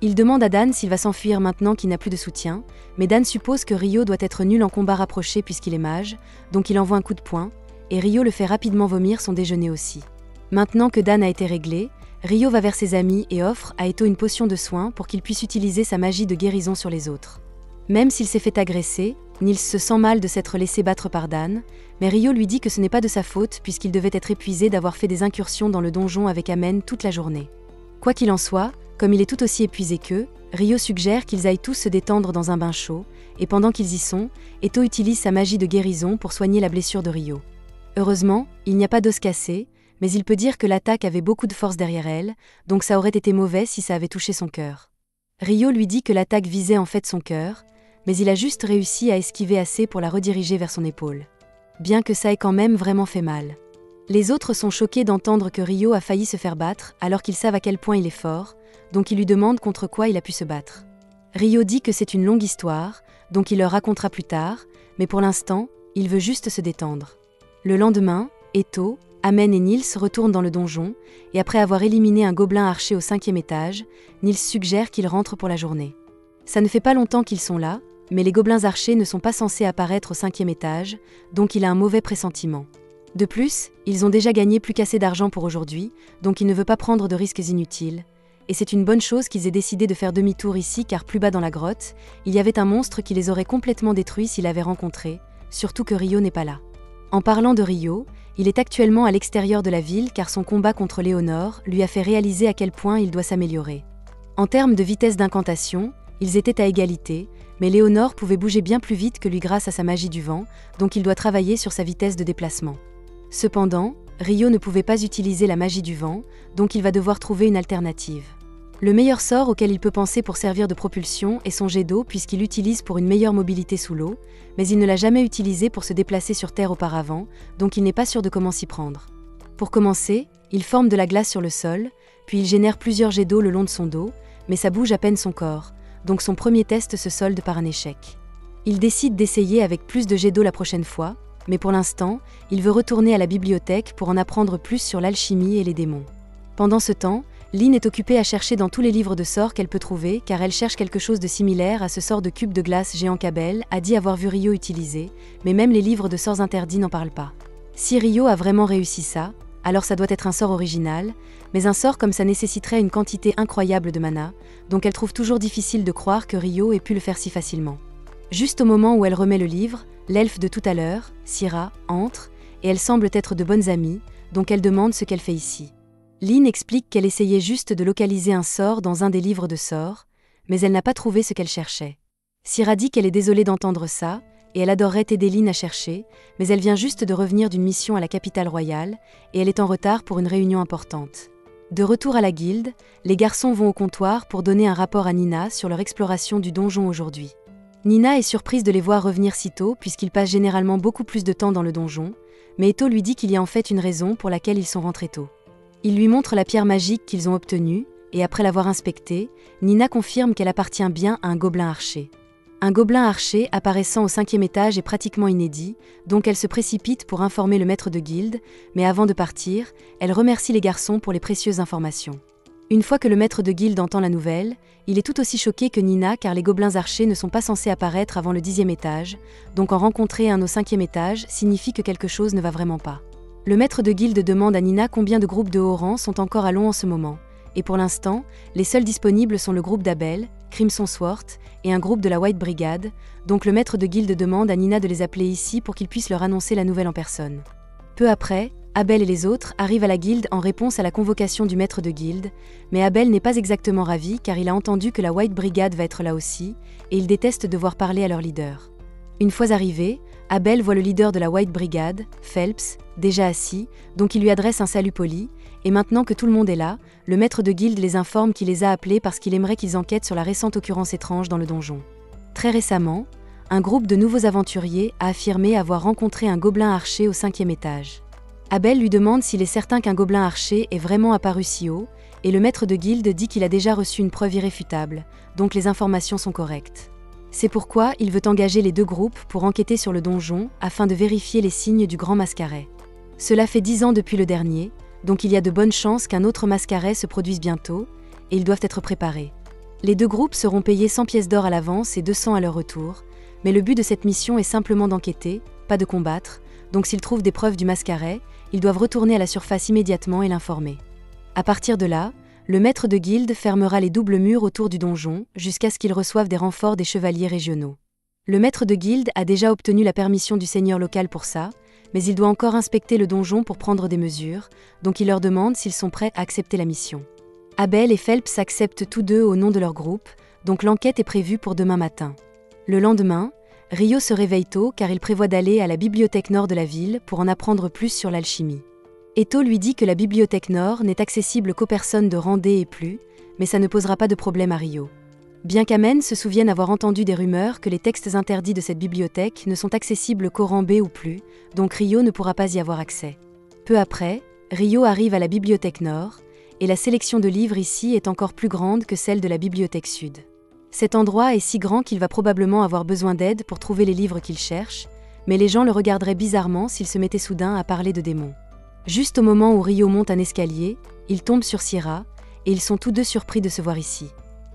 Il demande à Dan s'il va s'enfuir maintenant qu'il n'a plus de soutien, mais Dan suppose que Rio doit être nul en combat rapproché puisqu'il est mage, donc il envoie un coup de poing, et Rio le fait rapidement vomir son déjeuner aussi. Maintenant que Dan a été réglé, Rio va vers ses amis et offre à Eto une potion de soin pour qu'il puisse utiliser sa magie de guérison sur les autres. Même s'il s'est fait agresser, Nils se sent mal de s'être laissé battre par Dan, mais Rio lui dit que ce n'est pas de sa faute puisqu'il devait être épuisé d'avoir fait des incursions dans le donjon avec Amen toute la journée. Quoi qu'il en soit, comme il est tout aussi épuisé qu'eux, Rio suggère qu'ils aillent tous se détendre dans un bain chaud, et pendant qu'ils y sont, Eto utilise sa magie de guérison pour soigner la blessure de Rio. Heureusement, il n'y a pas d'os cassé, mais il peut dire que l'attaque avait beaucoup de force derrière elle, donc ça aurait été mauvais si ça avait touché son cœur. Rio lui dit que l'attaque visait en fait son cœur, mais il a juste réussi à esquiver assez pour la rediriger vers son épaule. Bien que ça ait quand même vraiment fait mal. Les autres sont choqués d'entendre que Rio a failli se faire battre alors qu'ils savent à quel point il est fort, donc ils lui demandent contre quoi il a pu se battre. Rio dit que c'est une longue histoire, donc il leur racontera plus tard, mais pour l'instant, il veut juste se détendre. Le lendemain, Eto, Amen et Nils retournent dans le donjon, et après avoir éliminé un gobelin archer au 5e étage, Nils suggère qu'ils rentrent pour la journée. Ça ne fait pas longtemps qu'ils sont là, mais les gobelins archers ne sont pas censés apparaître au 5e étage, donc il a un mauvais pressentiment. De plus, ils ont déjà gagné plus qu'assez d'argent pour aujourd'hui, donc il ne veut pas prendre de risques inutiles. Et c'est une bonne chose qu'ils aient décidé de faire demi-tour ici car plus bas dans la grotte, il y avait un monstre qui les aurait complètement détruits s'il l'avait rencontré, surtout que Rio n'est pas là. En parlant de Rio, Il est actuellement à l'extérieur de la ville car son combat contre Léonore lui a fait réaliser à quel point il doit s'améliorer. En termes de vitesse d'incantation, ils étaient à égalité, mais Léonore pouvait bouger bien plus vite que lui grâce à sa magie du vent, donc il doit travailler sur sa vitesse de déplacement. Cependant, Rio ne pouvait pas utiliser la magie du vent, donc il va devoir trouver une alternative. Le meilleur sort auquel il peut penser pour servir de propulsion est son jet d'eau puisqu'il l'utilise pour une meilleure mobilité sous l'eau, mais il ne l'a jamais utilisé pour se déplacer sur Terre auparavant, donc il n'est pas sûr de comment s'y prendre. Pour commencer, il forme de la glace sur le sol, puis il génère plusieurs jets d'eau le long de son dos, mais ça bouge à peine son corps, donc son premier test se solde par un échec. Il décide d'essayer avec plus de jets d'eau la prochaine fois, mais pour l'instant, il veut retourner à la bibliothèque pour en apprendre plus sur l'alchimie et les démons. Pendant ce temps, Lynn est occupée à chercher dans tous les livres de sorts qu'elle peut trouver car elle cherche quelque chose de similaire à ce sort de cube de glace géant qu'Abel a dit avoir vu Rio utiliser, mais même les livres de sorts interdits n'en parlent pas. Si Rio a vraiment réussi ça, alors ça doit être un sort original, mais un sort comme ça nécessiterait une quantité incroyable de mana, donc elle trouve toujours difficile de croire que Rio ait pu le faire si facilement. Juste au moment où elle remet le livre, l'elfe de tout à l'heure, Syrah, entre, et elles semblent être de bonnes amies, donc elle demande ce qu'elle fait ici. Lynn explique qu'elle essayait juste de localiser un sort dans un des livres de sorts, mais elle n'a pas trouvé ce qu'elle cherchait. Syrah dit qu'elle est désolée d'entendre ça, et elle adorerait aider Lynn à chercher, mais elle vient juste de revenir d'une mission à la capitale royale, et elle est en retard pour une réunion importante. De retour à la guilde, les garçons vont au comptoir pour donner un rapport à Nina sur leur exploration du donjon aujourd'hui. Nina est surprise de les voir revenir si tôt puisqu'ils passent généralement beaucoup plus de temps dans le donjon, mais Eto lui dit qu'il y a en fait une raison pour laquelle ils sont rentrés tôt. Il lui montre la pierre magique qu'ils ont obtenue, et après l'avoir inspectée, Nina confirme qu'elle appartient bien à un gobelin archer. Un gobelin archer apparaissant au 5e étage est pratiquement inédit, donc elle se précipite pour informer le maître de guilde, mais avant de partir, elle remercie les garçons pour les précieuses informations. Une fois que le maître de guilde entend la nouvelle, il est tout aussi choqué que Nina car les gobelins archers ne sont pas censés apparaître avant le 10e étage, donc en rencontrer un au 5e étage signifie que quelque chose ne va vraiment pas. Le maître de guilde demande à Nina combien de groupes de haut rang sont encore à Long en ce moment, et pour l'instant, les seuls disponibles sont le groupe d'Abel, Crimson Sword, et un groupe de la White Brigade, donc le maître de guilde demande à Nina de les appeler ici pour qu'il puisse leur annoncer la nouvelle en personne. Peu après, Abel et les autres arrivent à la guilde en réponse à la convocation du maître de guilde, mais Abel n'est pas exactement ravi car il a entendu que la White Brigade va être là aussi, et il déteste devoir parler à leur leader. Une fois arrivé, Abel voit le leader de la White Brigade, Phelps, déjà assis, donc il lui adresse un salut poli, et maintenant que tout le monde est là, le maître de guilde les informe qu'il les a appelés parce qu'il aimerait qu'ils enquêtent sur la récente occurrence étrange dans le donjon. Très récemment, un groupe de nouveaux aventuriers a affirmé avoir rencontré un gobelin archer au 5e étage. Abel lui demande s'il est certain qu'un gobelin archer est vraiment apparu si haut, et le maître de guilde dit qu'il a déjà reçu une preuve irréfutable, donc les informations sont correctes. C'est pourquoi il veut engager les deux groupes pour enquêter sur le donjon afin de vérifier les signes du grand mascaret. Cela fait 10 ans depuis le dernier, donc il y a de bonnes chances qu'un autre mascaret se produise bientôt, et ils doivent être préparés. Les deux groupes seront payés 100 pièces d'or à l'avance et 200 à leur retour, mais le but de cette mission est simplement d'enquêter, pas de combattre, donc s'ils trouvent des preuves du mascaret, ils doivent retourner à la surface immédiatement et l'informer. À partir de là, le maître de guilde fermera les doubles murs autour du donjon jusqu'à ce qu'ils reçoivent des renforts des chevaliers régionaux. Le maître de guilde a déjà obtenu la permission du seigneur local pour ça, mais il doit encore inspecter le donjon pour prendre des mesures, donc il leur demande s'ils sont prêts à accepter la mission. Abel et Phelps acceptent tous deux au nom de leur groupe, donc l'enquête est prévue pour demain matin. Le lendemain, Rio se réveille tôt car il prévoit d'aller à la bibliothèque nord de la ville pour en apprendre plus sur l'alchimie. Eto lui dit que la bibliothèque nord n'est accessible qu'aux personnes de rang D et plus, mais ça ne posera pas de problème à Rio. Bien qu'Amen se souvienne avoir entendu des rumeurs que les textes interdits de cette bibliothèque ne sont accessibles qu'au rang B ou plus, donc Rio ne pourra pas y avoir accès. Peu après, Rio arrive à la bibliothèque nord, et la sélection de livres ici est encore plus grande que celle de la bibliothèque sud. Cet endroit est si grand qu'il va probablement avoir besoin d'aide pour trouver les livres qu'il cherche, mais les gens le regarderaient bizarrement s'il se mettait soudain à parler de démons. Juste au moment où Rio monte un escalier, il tombe sur Syrah, et ils sont tous deux surpris de se voir ici.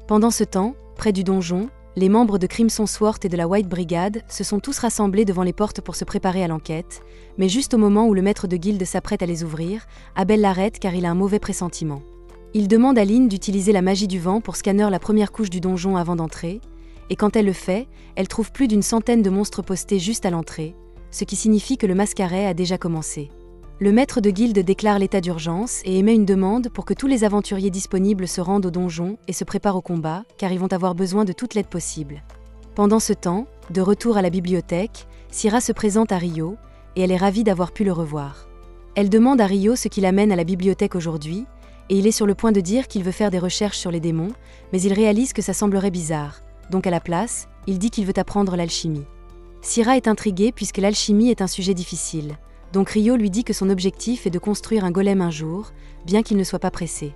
Pendant ce temps, près du donjon, les membres de Crimson Sword et de la White Brigade se sont tous rassemblés devant les portes pour se préparer à l'enquête, mais juste au moment où le maître de guilde s'apprête à les ouvrir, Abel l'arrête car il a un mauvais pressentiment. Il demande à Lynn d'utiliser la magie du vent pour scanner la première couche du donjon avant d'entrer, et quand elle le fait, elle trouve plus d'100 de monstres postés juste à l'entrée, ce qui signifie que le mascaret a déjà commencé. Le maître de guilde déclare l'état d'urgence et émet une demande pour que tous les aventuriers disponibles se rendent au donjon et se préparent au combat, car ils vont avoir besoin de toute l'aide possible. Pendant ce temps, de retour à la bibliothèque, Syrah se présente à Rio, et elle est ravie d'avoir pu le revoir. Elle demande à Rio ce qui l'amène à la bibliothèque aujourd'hui, et il est sur le point de dire qu'il veut faire des recherches sur les démons, mais il réalise que ça semblerait bizarre, donc à la place, il dit qu'il veut apprendre l'alchimie. Syrah est intriguée puisque l'alchimie est un sujet difficile, donc Rio lui dit que son objectif est de construire un golem un jour, bien qu'il ne soit pas pressé.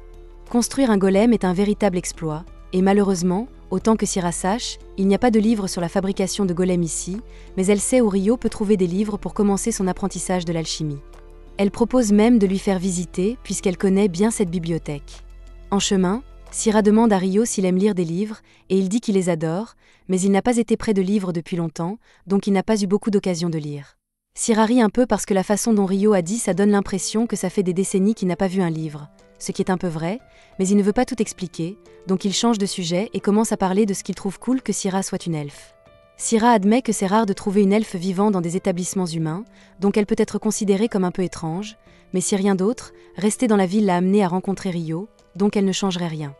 Construire un golem est un véritable exploit, et malheureusement, autant que Syrah sache, il n'y a pas de livre sur la fabrication de golems ici, mais elle sait où Rio peut trouver des livres pour commencer son apprentissage de l'alchimie. Elle propose même de lui faire visiter, puisqu'elle connaît bien cette bibliothèque. En chemin, Syrah demande à Rio s'il aime lire des livres, et il dit qu'il les adore, mais il n'a pas été près de livres depuis longtemps, donc il n'a pas eu beaucoup d'occasion de lire. Syrah rit un peu parce que la façon dont Rio a dit ça donne l'impression que ça fait des décennies qu'il n'a pas vu un livre, ce qui est un peu vrai, mais il ne veut pas tout expliquer, donc il change de sujet et commence à parler de ce qu'il trouve cool que Syrah soit une elfe. Syrah admet que c'est rare de trouver une elfe vivant dans des établissements humains, donc elle peut être considérée comme un peu étrange, mais si rien d'autre, rester dans la ville l'a amenée à rencontrer Rio, donc elle ne changerait rien.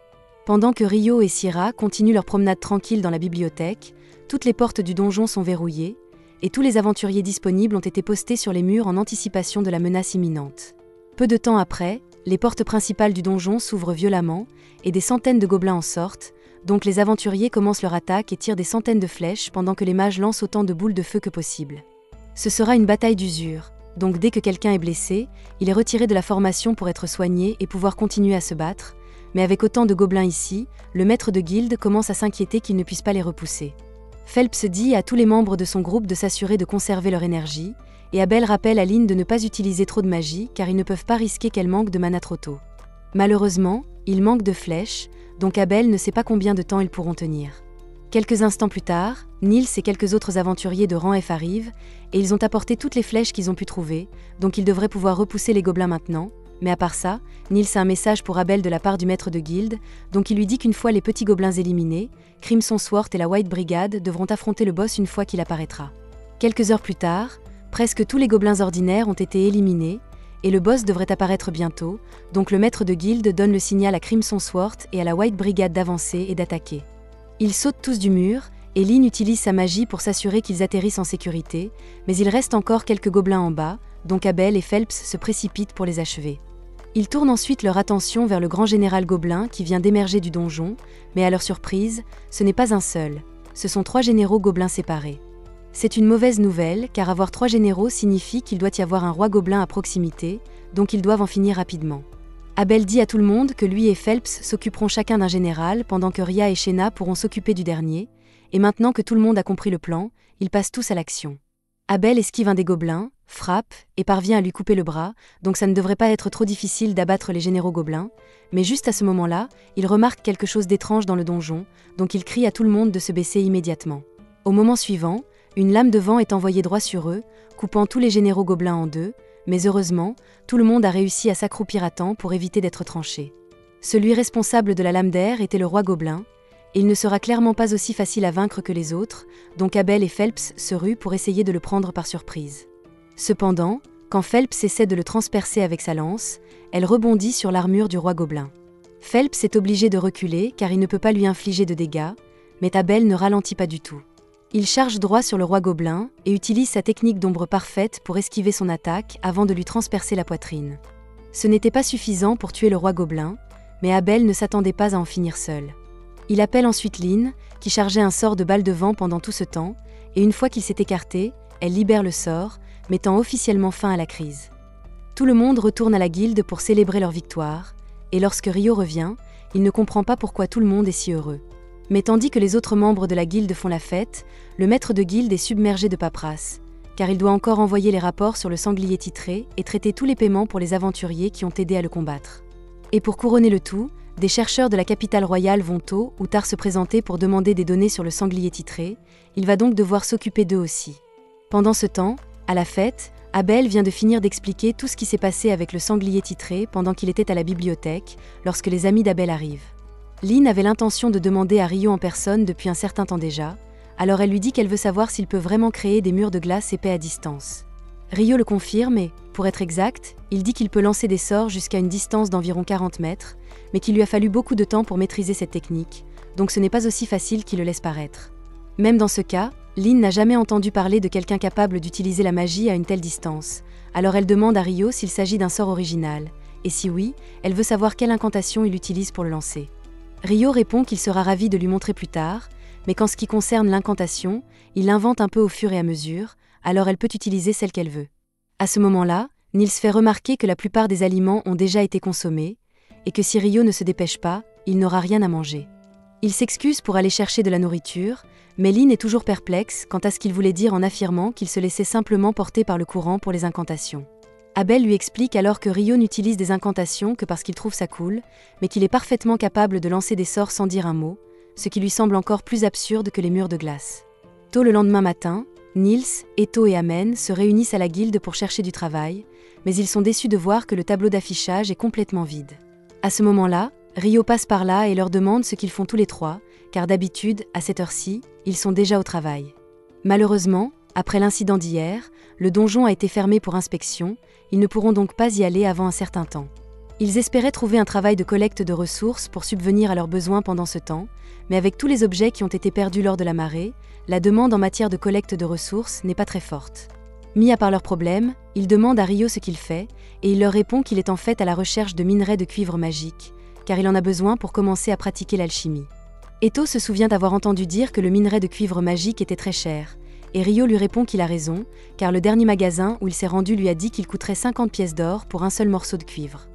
Pendant que Rio et Syrah continuent leur promenade tranquille dans la bibliothèque, toutes les portes du donjon sont verrouillées, et tous les aventuriers disponibles ont été postés sur les murs en anticipation de la menace imminente. Peu de temps après, les portes principales du donjon s'ouvrent violemment, et des centaines de gobelins en sortent, donc les aventuriers commencent leur attaque et tirent des centaines de flèches pendant que les mages lancent autant de boules de feu que possible. Ce sera une bataille d'usure, donc dès que quelqu'un est blessé, il est retiré de la formation pour être soigné et pouvoir continuer à se battre, mais avec autant de gobelins ici, le maître de guilde commence à s'inquiéter qu'il ne puisse pas les repousser. Phelps dit à tous les membres de son groupe de s'assurer de conserver leur énergie, et Abel rappelle à Lynn de ne pas utiliser trop de magie car ils ne peuvent pas risquer qu'elle manque de mana trop tôt. Malheureusement, il manque de flèches, donc Abel ne sait pas combien de temps ils pourront tenir. Quelques instants plus tard, Nils et quelques autres aventuriers de rang F arrivent, et ils ont apporté toutes les flèches qu'ils ont pu trouver, donc ils devraient pouvoir repousser les gobelins maintenant, mais à part ça, Nils a un message pour Abel de la part du maître de guilde, donc il lui dit qu'une fois les petits gobelins éliminés, Crimson Sword et la White Brigade devront affronter le boss une fois qu'il apparaîtra. Quelques heures plus tard, presque tous les gobelins ordinaires ont été éliminés, et le boss devrait apparaître bientôt, donc le maître de guilde donne le signal à Crimson Sword et à la White Brigade d'avancer et d'attaquer. Ils sautent tous du mur, et Lynn utilise sa magie pour s'assurer qu'ils atterrissent en sécurité, mais il reste encore quelques gobelins en bas, donc Abel et Phelps se précipitent pour les achever. Ils tournent ensuite leur attention vers le grand général gobelin qui vient d'émerger du donjon, mais à leur surprise, ce n'est pas un seul, ce sont 3 généraux gobelins séparés. C'est une mauvaise nouvelle, car avoir 3 généraux signifie qu'il doit y avoir un roi gobelin à proximité, donc ils doivent en finir rapidement. Abel dit à tout le monde que lui et Phelps s'occuperont chacun d'un général, pendant que Ria et Shena pourront s'occuper du dernier, et maintenant que tout le monde a compris le plan, ils passent tous à l'action. Abel esquive un des gobelins, frappe, et parvient à lui couper le bras, donc ça ne devrait pas être trop difficile d'abattre les généraux gobelins, mais juste à ce moment-là, il remarque quelque chose d'étrange dans le donjon, donc il crie à tout le monde de se baisser immédiatement. Au moment suivant, une lame de vent est envoyée droit sur eux, coupant tous les généraux gobelins en deux, mais heureusement, tout le monde a réussi à s'accroupir à temps pour éviter d'être tranché. Celui responsable de la lame d'air était le roi gobelin, et il ne sera clairement pas aussi facile à vaincre que les autres, donc Abel et Phelps se ruent pour essayer de le prendre par surprise. Cependant, quand Phelps essaie de le transpercer avec sa lance, elle rebondit sur l'armure du roi gobelin. Phelps est obligé de reculer car il ne peut pas lui infliger de dégâts, mais Abel ne ralentit pas du tout. Il charge droit sur le roi gobelin et utilise sa technique d'ombre parfaite pour esquiver son attaque avant de lui transpercer la poitrine. Ce n'était pas suffisant pour tuer le roi gobelin, mais Abel ne s'attendait pas à en finir seul. Il appelle ensuite Lynn, qui chargeait un sort de balle de vent pendant tout ce temps, et une fois qu'il s'est écarté, elle libère le sort, mettant officiellement fin à la crise. Tout le monde retourne à la guilde pour célébrer leur victoire, et lorsque Rio revient, il ne comprend pas pourquoi tout le monde est si heureux. Mais tandis que les autres membres de la guilde font la fête, le maître de guilde est submergé de paperasse, car il doit encore envoyer les rapports sur le sanglier titré et traiter tous les paiements pour les aventuriers qui ont aidé à le combattre. Et pour couronner le tout, des chercheurs de la capitale royale vont tôt ou tard se présenter pour demander des données sur le sanglier titré, il va donc devoir s'occuper d'eux aussi. Pendant ce temps, à la fête, Abel vient de finir d'expliquer tout ce qui s'est passé avec le sanglier titré pendant qu'il était à la bibliothèque, lorsque les amis d'Abel arrivent. Lynn avait l'intention de demander à Rio en personne depuis un certain temps déjà, alors elle lui dit qu'elle veut savoir s'il peut vraiment créer des murs de glace épais à distance. Rio le confirme et, pour être exact, il dit qu'il peut lancer des sorts jusqu'à une distance d'environ 40 mètres, mais qu'il lui a fallu beaucoup de temps pour maîtriser cette technique, donc ce n'est pas aussi facile qu'il le laisse paraître. Même dans ce cas, Lynn n'a jamais entendu parler de quelqu'un capable d'utiliser la magie à une telle distance, alors elle demande à Rio s'il s'agit d'un sort original, et si oui, elle veut savoir quelle incantation il utilise pour le lancer. Rio répond qu'il sera ravi de lui montrer plus tard, mais qu'en ce qui concerne l'incantation, il l'invente un peu au fur et à mesure, alors elle peut utiliser celle qu'elle veut. À ce moment-là, Niels fait remarquer que la plupart des aliments ont déjà été consommés, et que si Rio ne se dépêche pas, il n'aura rien à manger. Il s'excuse pour aller chercher de la nourriture, mais Lynn est toujours perplexe quant à ce qu'il voulait dire en affirmant qu'il se laissait simplement porter par le courant pour les incantations. Abel lui explique alors que Rio n'utilise des incantations que parce qu'il trouve ça cool, mais qu'il est parfaitement capable de lancer des sorts sans dire un mot, ce qui lui semble encore plus absurde que les murs de glace. Tôt le lendemain matin, Niels, Eto et Amen se réunissent à la guilde pour chercher du travail, mais ils sont déçus de voir que le tableau d'affichage est complètement vide. À ce moment-là, Rio passe par là et leur demande ce qu'ils font tous les trois, car d'habitude, à cette heure-ci, ils sont déjà au travail. Malheureusement, après l'incident d'hier, le donjon a été fermé pour inspection, ils ne pourront donc pas y aller avant un certain temps. Ils espéraient trouver un travail de collecte de ressources pour subvenir à leurs besoins pendant ce temps, mais avec tous les objets qui ont été perdus lors de la marée, la demande en matière de collecte de ressources n'est pas très forte. Mis à part leurs problèmes, ils demandent à Rio ce qu'il fait, et il leur répond qu'il est en fait à la recherche de minerais de cuivre magique, car il en a besoin pour commencer à pratiquer l'alchimie. Eto se souvient avoir entendu dire que le minerai de cuivre magique était très cher, et Rio lui répond qu'il a raison, car le dernier magasin où il s'est rendu lui a dit qu'il coûterait 50 pièces d'or pour un seul morceau de cuivre.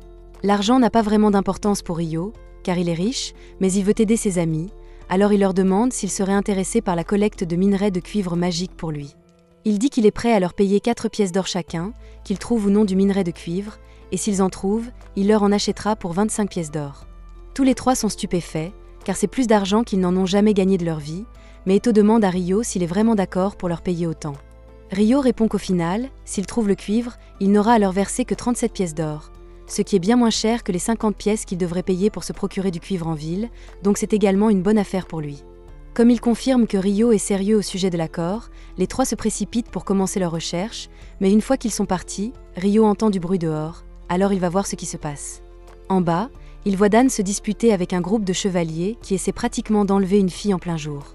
L'argent n'a pas vraiment d'importance pour Rio, car il est riche, mais il veut aider ses amis, alors il leur demande s'ils seraient intéressés par la collecte de minerais de cuivre magique pour lui. Il dit qu'il est prêt à leur payer 4 pièces d'or chacun, qu'ils trouvent ou non du minerai de cuivre, et s'ils en trouvent, il leur en achètera pour 25 pièces d'or. Tous les trois sont stupéfaits, car c'est plus d'argent qu'ils n'en ont jamais gagné de leur vie, mais Eto demande à Rio s'il est vraiment d'accord pour leur payer autant. Rio répond qu'au final, s'il trouve le cuivre, il n'aura à leur verser que 37 pièces d'or, ce qui est bien moins cher que les 50 pièces qu'il devrait payer pour se procurer du cuivre en ville, donc c'est également une bonne affaire pour lui. Comme il confirme que Rio est sérieux au sujet de l'accord, les trois se précipitent pour commencer leur recherche, mais une fois qu'ils sont partis, Rio entend du bruit dehors, alors il va voir ce qui se passe. En bas, il voit Dan se disputer avec un groupe de chevaliers qui essaie pratiquement d'enlever une fille en plein jour.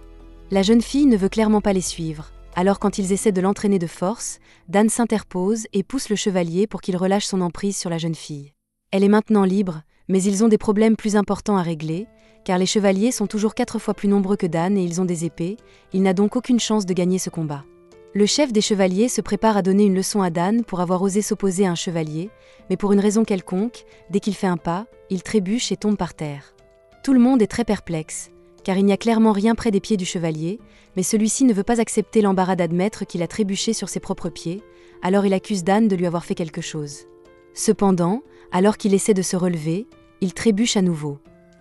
La jeune fille ne veut clairement pas les suivre, alors quand ils essaient de l'entraîner de force, Dan s'interpose et pousse le chevalier pour qu'il relâche son emprise sur la jeune fille. Elle est maintenant libre, mais ils ont des problèmes plus importants à régler, car les chevaliers sont toujours 4 fois plus nombreux que Dan et ils ont des épées, il n'a donc aucune chance de gagner ce combat. Le chef des chevaliers se prépare à donner une leçon à Dan pour avoir osé s'opposer à un chevalier, mais pour une raison quelconque, dès qu'il fait un pas, il trébuche et tombe par terre. Tout le monde est très perplexe, car il n'y a clairement rien près des pieds du chevalier, mais celui-ci ne veut pas accepter l'embarras d'admettre qu'il a trébuché sur ses propres pieds, alors il accuse Dan de lui avoir fait quelque chose. Cependant, alors qu'il essaie de se relever, il trébuche à nouveau.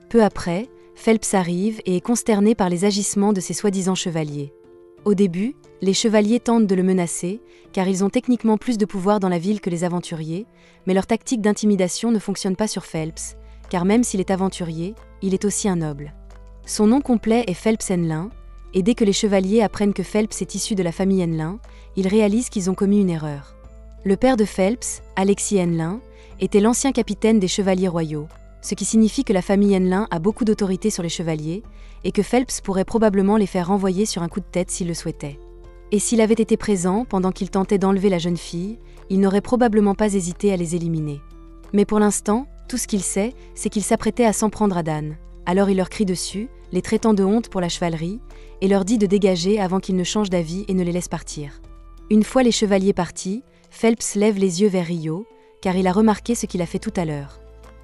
Peu après, Phelps arrive et est consterné par les agissements de ses soi-disant chevaliers. Au début, les chevaliers tentent de le menacer, car ils ont techniquement plus de pouvoir dans la ville que les aventuriers, mais leur tactique d'intimidation ne fonctionne pas sur Phelps, car même s'il est aventurier, il est aussi un noble. Son nom complet est Phelps Henlin, et dès que les chevaliers apprennent que Phelps est issu de la famille Henlin, ils réalisent qu'ils ont commis une erreur. Le père de Phelps, Alexis Henlin, était l'ancien capitaine des chevaliers royaux, ce qui signifie que la famille Henlin a beaucoup d'autorité sur les chevaliers, et que Phelps pourrait probablement les faire renvoyer sur un coup de tête s'il le souhaitait. Et s'il avait été présent pendant qu'il tentait d'enlever la jeune fille, il n'aurait probablement pas hésité à les éliminer. Mais pour l'instant, tout ce qu'il sait, c'est qu'il s'apprêtait à s'en prendre à Dan. Alors il leur crie dessus, les traitant de honte pour la chevalerie, et leur dit de dégager avant qu'ils ne changent d'avis et ne les laissent partir. Une fois les chevaliers partis, Phelps lève les yeux vers Rio, car il a remarqué ce qu'il a fait tout à l'heure.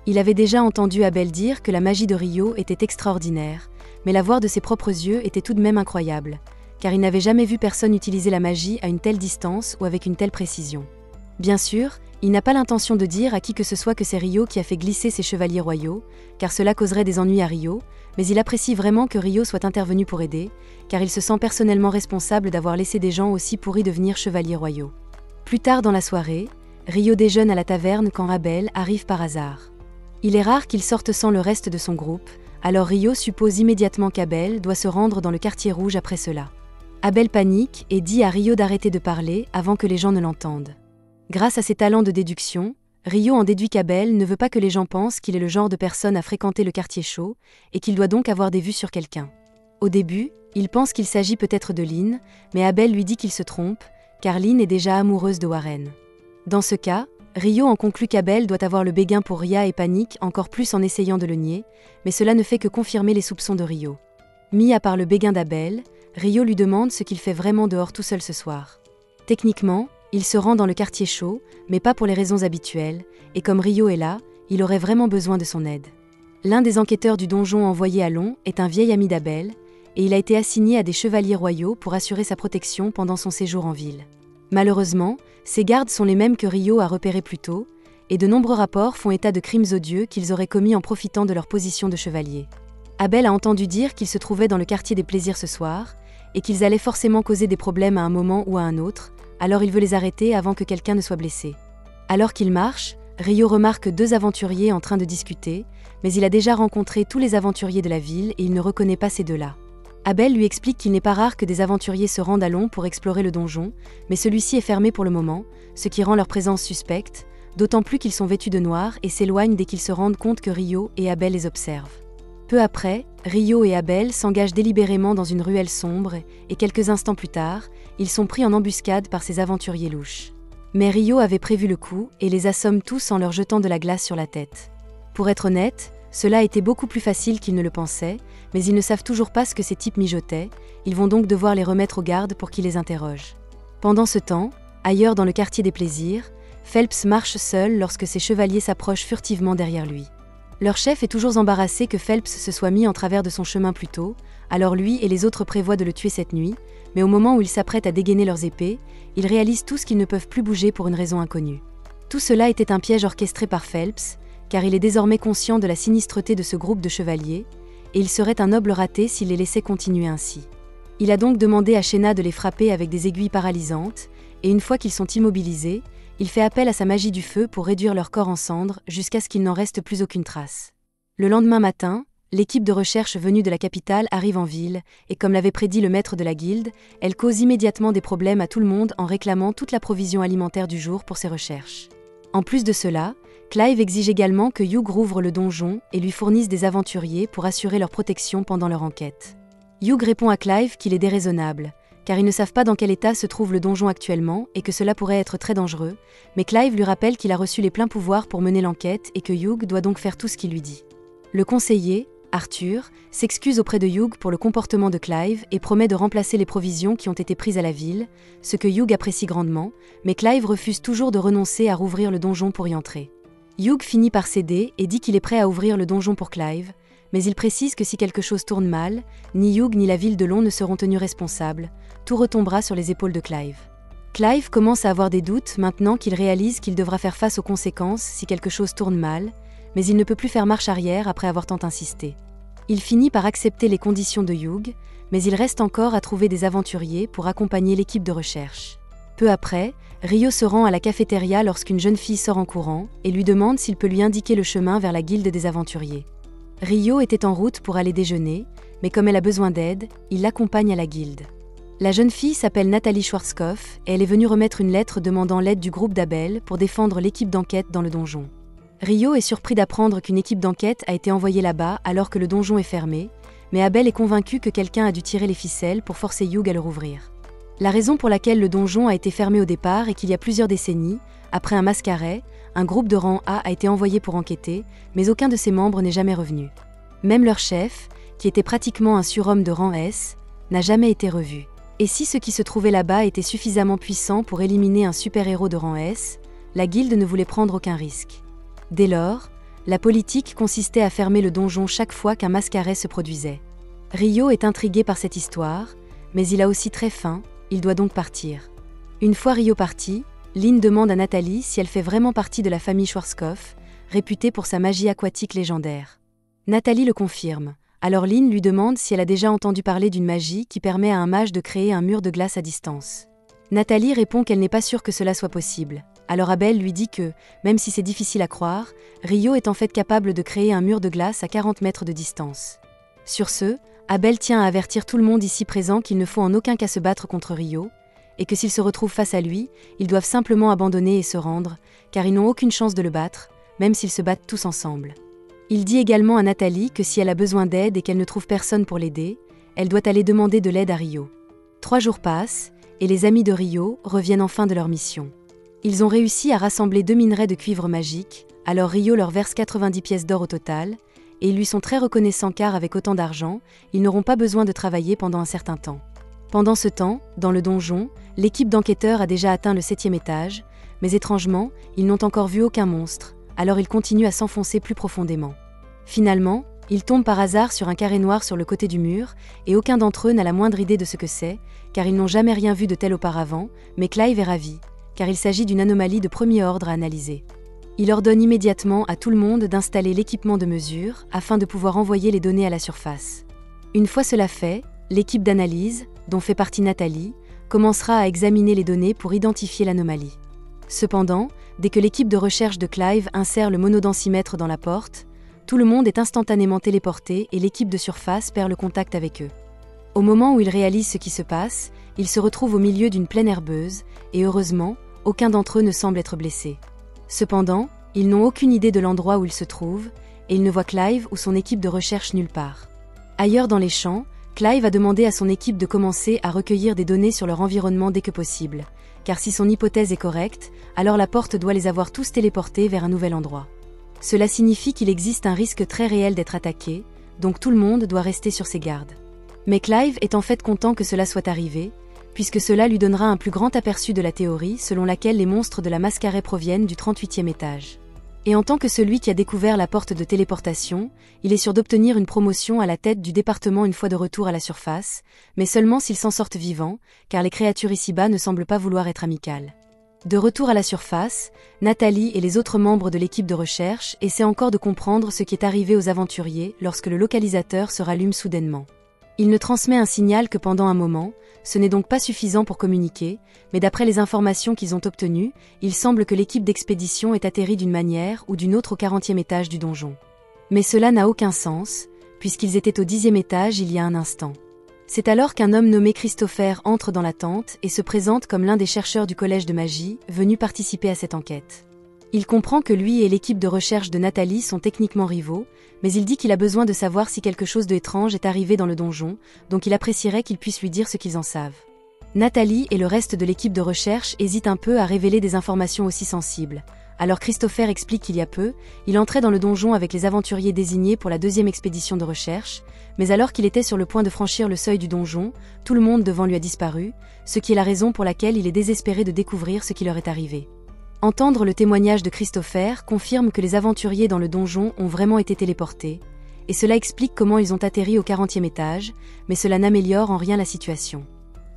Il avait déjà entendu Abel dire que la magie de Rio était extraordinaire, mais la voir de ses propres yeux était tout de même incroyable, car il n'avait jamais vu personne utiliser la magie à une telle distance ou avec une telle précision. Bien sûr, il n'a pas l'intention de dire à qui que ce soit que c'est Rio qui a fait glisser ses chevaliers royaux, car cela causerait des ennuis à Rio, mais il apprécie vraiment que Rio soit intervenu pour aider, car il se sent personnellement responsable d'avoir laissé des gens aussi pourris devenir chevaliers royaux. Plus tard dans la soirée, Rio déjeune à la taverne quand Abel arrive par hasard. Il est rare qu'il sorte sans le reste de son groupe, alors Rio suppose immédiatement qu'Abel doit se rendre dans le quartier rouge après cela. Abel panique et dit à Rio d'arrêter de parler avant que les gens ne l'entendent. Grâce à ses talents de déduction, Ryo en déduit qu'Abel ne veut pas que les gens pensent qu'il est le genre de personne à fréquenter le quartier chaud, et qu'il doit donc avoir des vues sur quelqu'un. Au début, il pense qu'il s'agit peut-être de Lynn, mais Abel lui dit qu'il se trompe, car Lynn est déjà amoureuse de Warren. Dans ce cas, Ryo en conclut qu'Abel doit avoir le béguin pour Ria et panique encore plus en essayant de le nier, mais cela ne fait que confirmer les soupçons de Ryo. Mis à part le béguin d'Abel, Ryo lui demande ce qu'il fait vraiment dehors tout seul ce soir. Techniquement, il se rend dans le quartier chaud, mais pas pour les raisons habituelles, et comme Ryo est là, il aurait vraiment besoin de son aide. L'un des enquêteurs du donjon envoyé à Long est un vieil ami d'Abel, et il a été assigné à des chevaliers royaux pour assurer sa protection pendant son séjour en ville. Malheureusement, ces gardes sont les mêmes que Ryo a repérés plus tôt, et de nombreux rapports font état de crimes odieux qu'ils auraient commis en profitant de leur position de chevalier. Abel a entendu dire qu'ils se trouvaient dans le quartier des plaisirs ce soir, et qu'ils allaient forcément causer des problèmes à un moment ou à un autre, alors il veut les arrêter avant que quelqu'un ne soit blessé. Alors qu'il marche, Ryo remarque 2 aventuriers en train de discuter, mais il a déjà rencontré tous les aventuriers de la ville et il ne reconnaît pas ces 2-là. Abel lui explique qu'il n'est pas rare que des aventuriers se rendent à Long pour explorer le donjon, mais celui-ci est fermé pour le moment, ce qui rend leur présence suspecte, d'autant plus qu'ils sont vêtus de noir et s'éloignent dès qu'ils se rendent compte que Ryo et Abel les observent. Peu après, Ryo et Abel s'engagent délibérément dans une ruelle sombre et quelques instants plus tard, ils sont pris en embuscade par ces aventuriers louches. Mais Ryo avait prévu le coup et les assomme tous en leur jetant de la glace sur la tête. Pour être honnête, cela a été beaucoup plus facile qu'ils ne le pensaient, mais ils ne savent toujours pas ce que ces types mijotaient, ils vont donc devoir les remettre aux gardes pour qu'ils les interrogent. Pendant ce temps, ailleurs dans le quartier des plaisirs, Phelps marche seul lorsque ses chevaliers s'approchent furtivement derrière lui. Leur chef est toujours embarrassé que Phelps se soit mis en travers de son chemin plus tôt, alors lui et les autres prévoient de le tuer cette nuit, mais au moment où ils s'apprêtent à dégainer leurs épées, ils réalisent tous qu'ils ne peuvent plus bouger pour une raison inconnue. Tout cela était un piège orchestré par Phelps, car il est désormais conscient de la sinistreté de ce groupe de chevaliers, et il serait un noble raté s'il les laissait continuer ainsi. Il a donc demandé à Shena de les frapper avec des aiguilles paralysantes, et une fois qu'ils sont immobilisés, il fait appel à sa magie du feu pour réduire leur corps en cendres jusqu'à ce qu'il n'en reste plus aucune trace. Le lendemain matin, l'équipe de recherche venue de la capitale arrive en ville, et comme l'avait prédit le maître de la guilde, elle cause immédiatement des problèmes à tout le monde en réclamant toute la provision alimentaire du jour pour ses recherches. En plus de cela, Clive exige également que Hugh rouvre le donjon et lui fournisse des aventuriers pour assurer leur protection pendant leur enquête. Hugh répond à Clive qu'il est déraisonnable, car ils ne savent pas dans quel état se trouve le donjon actuellement et que cela pourrait être très dangereux, mais Clive lui rappelle qu'il a reçu les pleins pouvoirs pour mener l'enquête et que Hugh doit donc faire tout ce qu'il lui dit. Le conseiller, Arthur, s'excuse auprès de Hugh pour le comportement de Clive et promet de remplacer les provisions qui ont été prises à la ville, ce que Hugh apprécie grandement, mais Clive refuse toujours de renoncer à rouvrir le donjon pour y entrer. Hugh finit par céder et dit qu'il est prêt à ouvrir le donjon pour Clive, mais il précise que si quelque chose tourne mal, ni Hugh ni la ville de Long ne seront tenus responsables, tout retombera sur les épaules de Clive. Clive commence à avoir des doutes maintenant qu'il réalise qu'il devra faire face aux conséquences si quelque chose tourne mal, mais il ne peut plus faire marche arrière après avoir tant insisté. Il finit par accepter les conditions de Hugh, mais il reste encore à trouver des aventuriers pour accompagner l'équipe de recherche. Peu après, Ryo se rend à la cafétéria lorsqu'une jeune fille sort en courant et lui demande s'il peut lui indiquer le chemin vers la guilde des aventuriers. Ryo était en route pour aller déjeuner, mais comme elle a besoin d'aide, il l'accompagne à la guilde. La jeune fille s'appelle Nathalie Schwarzkopf et elle est venue remettre une lettre demandant l'aide du groupe d'Abel pour défendre l'équipe d'enquête dans le donjon. Ryo est surpris d'apprendre qu'une équipe d'enquête a été envoyée là-bas alors que le donjon est fermé, mais Abel est convaincu que quelqu'un a dû tirer les ficelles pour forcer Hugh à le rouvrir. La raison pour laquelle le donjon a été fermé au départ est qu'il y a plusieurs décennies, après un mascaret, un groupe de rang A été envoyé pour enquêter, mais aucun de ses membres n'est jamais revenu. Même leur chef, qui était pratiquement un surhomme de rang S, n'a jamais été revu. Et si ceux qui se trouvaient là-bas étaient suffisamment puissants pour éliminer un super-héros de rang S, la guilde ne voulait prendre aucun risque. Dès lors, la politique consistait à fermer le donjon chaque fois qu'un mascaret se produisait. Ryo est intrigué par cette histoire, mais il a aussi très faim, il doit donc partir. Une fois Ryo parti, Lynn demande à Nathalie si elle fait vraiment partie de la famille Schwarzkopf, réputée pour sa magie aquatique légendaire. Nathalie le confirme, alors Lynn lui demande si elle a déjà entendu parler d'une magie qui permet à un mage de créer un mur de glace à distance. Nathalie répond qu'elle n'est pas sûre que cela soit possible. Alors Abel lui dit que, même si c'est difficile à croire, Ryo est en fait capable de créer un mur de glace à 40 mètres de distance. Sur ce, Abel tient à avertir tout le monde ici présent qu'il ne faut en aucun cas se battre contre Ryo, et que s'ils se retrouvent face à lui, ils doivent simplement abandonner et se rendre, car ils n'ont aucune chance de le battre, même s'ils se battent tous ensemble. Il dit également à Nathalie que si elle a besoin d'aide et qu'elle ne trouve personne pour l'aider, elle doit aller demander de l'aide à Rio. 3 jours passent, et les amis de Rio reviennent enfin de leur mission. Ils ont réussi à rassembler 2 minerais de cuivre magique, alors Rio leur verse 90 pièces d'or au total, et ils lui sont très reconnaissants car avec autant d'argent, ils n'auront pas besoin de travailler pendant un certain temps. Pendant ce temps, dans le donjon, l'équipe d'enquêteurs a déjà atteint le 7e étage, mais étrangement, ils n'ont encore vu aucun monstre, alors ils continuent à s'enfoncer plus profondément. Finalement, ils tombent par hasard sur un carré noir sur le côté du mur, et aucun d'entre eux n'a la moindre idée de ce que c'est, car ils n'ont jamais rien vu de tel auparavant, mais Clive est ravi, car il s'agit d'une anomalie de premier ordre à analyser. Il ordonne immédiatement à tout le monde d'installer l'équipement de mesure afin de pouvoir envoyer les données à la surface. Une fois cela fait, l'équipe d'analyse, dont fait partie Nathalie, commencera à examiner les données pour identifier l'anomalie. Cependant, dès que l'équipe de recherche de Clive insère le monodensimètre dans la porte, tout le monde est instantanément téléporté et l'équipe de surface perd le contact avec eux. Au moment où ils réalisent ce qui se passe, ils se retrouvent au milieu d'une plaine herbeuse, et heureusement, aucun d'entre eux ne semble être blessé. Cependant, ils n'ont aucune idée de l'endroit où ils se trouvent, et ils ne voient Clive ou son équipe de recherche nulle part. Ailleurs dans les champs, Clive a demandé à son équipe de commencer à recueillir des données sur leur environnement dès que possible, car si son hypothèse est correcte, alors la porte doit les avoir tous téléportés vers un nouvel endroit. Cela signifie qu'il existe un risque très réel d'être attaqué, donc tout le monde doit rester sur ses gardes. Mais Clive est en fait content que cela soit arrivé, puisque cela lui donnera un plus grand aperçu de la théorie selon laquelle les monstres de la Mascaret proviennent du 38e étage. Et en tant que celui qui a découvert la porte de téléportation, il est sûr d'obtenir une promotion à la tête du département une fois de retour à la surface, mais seulement s'ils s'en sortent vivants, car les créatures ici-bas ne semblent pas vouloir être amicales. De retour à la surface, Nathalie et les autres membres de l'équipe de recherche essaient encore de comprendre ce qui est arrivé aux aventuriers lorsque le localisateur se rallume soudainement. Il ne transmet un signal que pendant un moment, ce n'est donc pas suffisant pour communiquer, mais d'après les informations qu'ils ont obtenues, il semble que l'équipe d'expédition ait atterri d'une manière ou d'une autre au 40e étage du donjon. Mais cela n'a aucun sens, puisqu'ils étaient au 10e étage il y a un instant. C'est alors qu'un homme nommé Christopher entre dans la tente et se présente comme l'un des chercheurs du collège de magie, venus participer à cette enquête. Il comprend que lui et l'équipe de recherche de Nathalie sont techniquement rivaux, mais il dit qu'il a besoin de savoir si quelque chose d'étrange est arrivé dans le donjon, donc il apprécierait qu'ils puissent lui dire ce qu'ils en savent. Nathalie et le reste de l'équipe de recherche hésitent un peu à révéler des informations aussi sensibles. Alors Christopher explique qu'il y a peu, il entrait dans le donjon avec les aventuriers désignés pour la 2e expédition de recherche, mais alors qu'il était sur le point de franchir le seuil du donjon, tout le monde devant lui a disparu, ce qui est la raison pour laquelle il est désespéré de découvrir ce qui leur est arrivé. Entendre le témoignage de Christopher confirme que les aventuriers dans le donjon ont vraiment été téléportés, et cela explique comment ils ont atterri au 40e étage, mais cela n'améliore en rien la situation.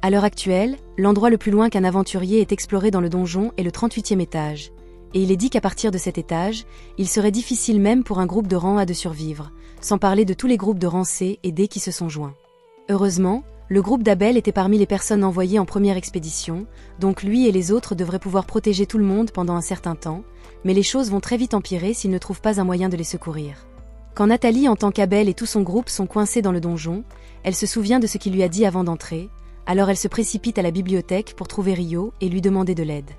À l'heure actuelle, l'endroit le plus loin qu'un aventurier ait exploré dans le donjon est le 38e étage, et il est dit qu'à partir de cet étage, il serait difficile même pour un groupe de rang A de survivre, sans parler de tous les groupes de rang C et D qui se sont joints. Heureusement, le groupe d'Abel était parmi les personnes envoyées en première expédition, donc lui et les autres devraient pouvoir protéger tout le monde pendant un certain temps, mais les choses vont très vite empirer s'ils ne trouvent pas un moyen de les secourir. Quand Nathalie entend qu'Abel et tout son groupe sont coincés dans le donjon, elle se souvient de ce qu'il lui a dit avant d'entrer, alors elle se précipite à la bibliothèque pour trouver Rio et lui demander de l'aide.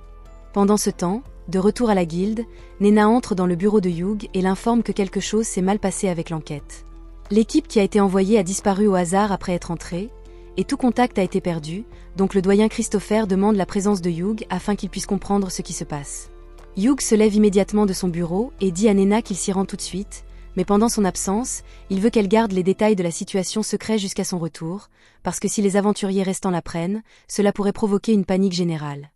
Pendant ce temps, de retour à la guilde, Nena entre dans le bureau de Hugh et l'informe que quelque chose s'est mal passé avec l'enquête. L'équipe qui a été envoyée a disparu au hasard après être entrée, et tout contact a été perdu, donc le doyen Christopher demande la présence de Hugh afin qu'il puisse comprendre ce qui se passe. Hugh se lève immédiatement de son bureau et dit à Nena qu'il s'y rend tout de suite, mais pendant son absence, il veut qu'elle garde les détails de la situation secrets jusqu'à son retour, parce que si les aventuriers restants l'apprennent, cela pourrait provoquer une panique générale.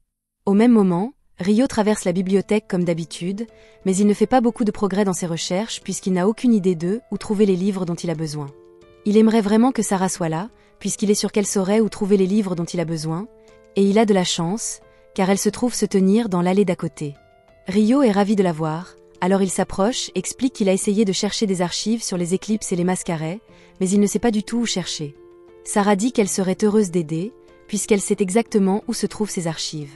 Au même moment, Rio traverse la bibliothèque comme d'habitude, mais il ne fait pas beaucoup de progrès dans ses recherches puisqu'il n'a aucune idée d'eux ou trouver les livres dont il a besoin. Il aimerait vraiment que Sarah soit là, puisqu'il est sûr qu'elle saurait où trouver les livres dont il a besoin, et il a de la chance, car elle se trouve se tenir dans l'allée d'à côté. Rio est ravi de la voir, alors il s'approche, explique qu'il a essayé de chercher des archives sur les éclipses et les mascarets, mais il ne sait pas du tout où chercher. Sarah dit qu'elle serait heureuse d'aider, puisqu'elle sait exactement où se trouvent ces archives.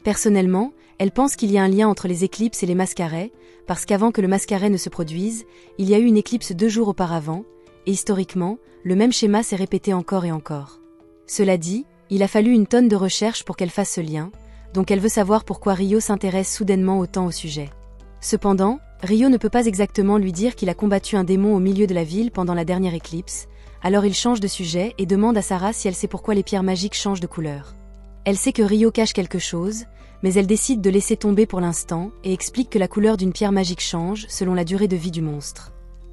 Personnellement, elle pense qu'il y a un lien entre les éclipses et les mascarets, parce qu'avant que le mascaret ne se produise, il y a eu une éclipse 2 jours auparavant, et historiquement, le même schéma s'est répété encore et encore. Cela dit, Il a fallu une tonne de recherches pour qu'elle fasse ce lien, donc elle veut savoir pourquoi Ryo s'intéresse soudainement autant au sujet. Cependant, Ryo ne peut pas exactement lui dire qu'il a combattu un démon au milieu de la ville pendant la dernière éclipse, alors il change de sujet et demande à Sarah si elle sait pourquoi les pierres magiques changent de couleur. Elle sait que Ryo cache quelque chose, mais elle décide de laisser tomber pour l'instant et explique que la couleur d'une pierre magique change selon la durée de vie du monstre.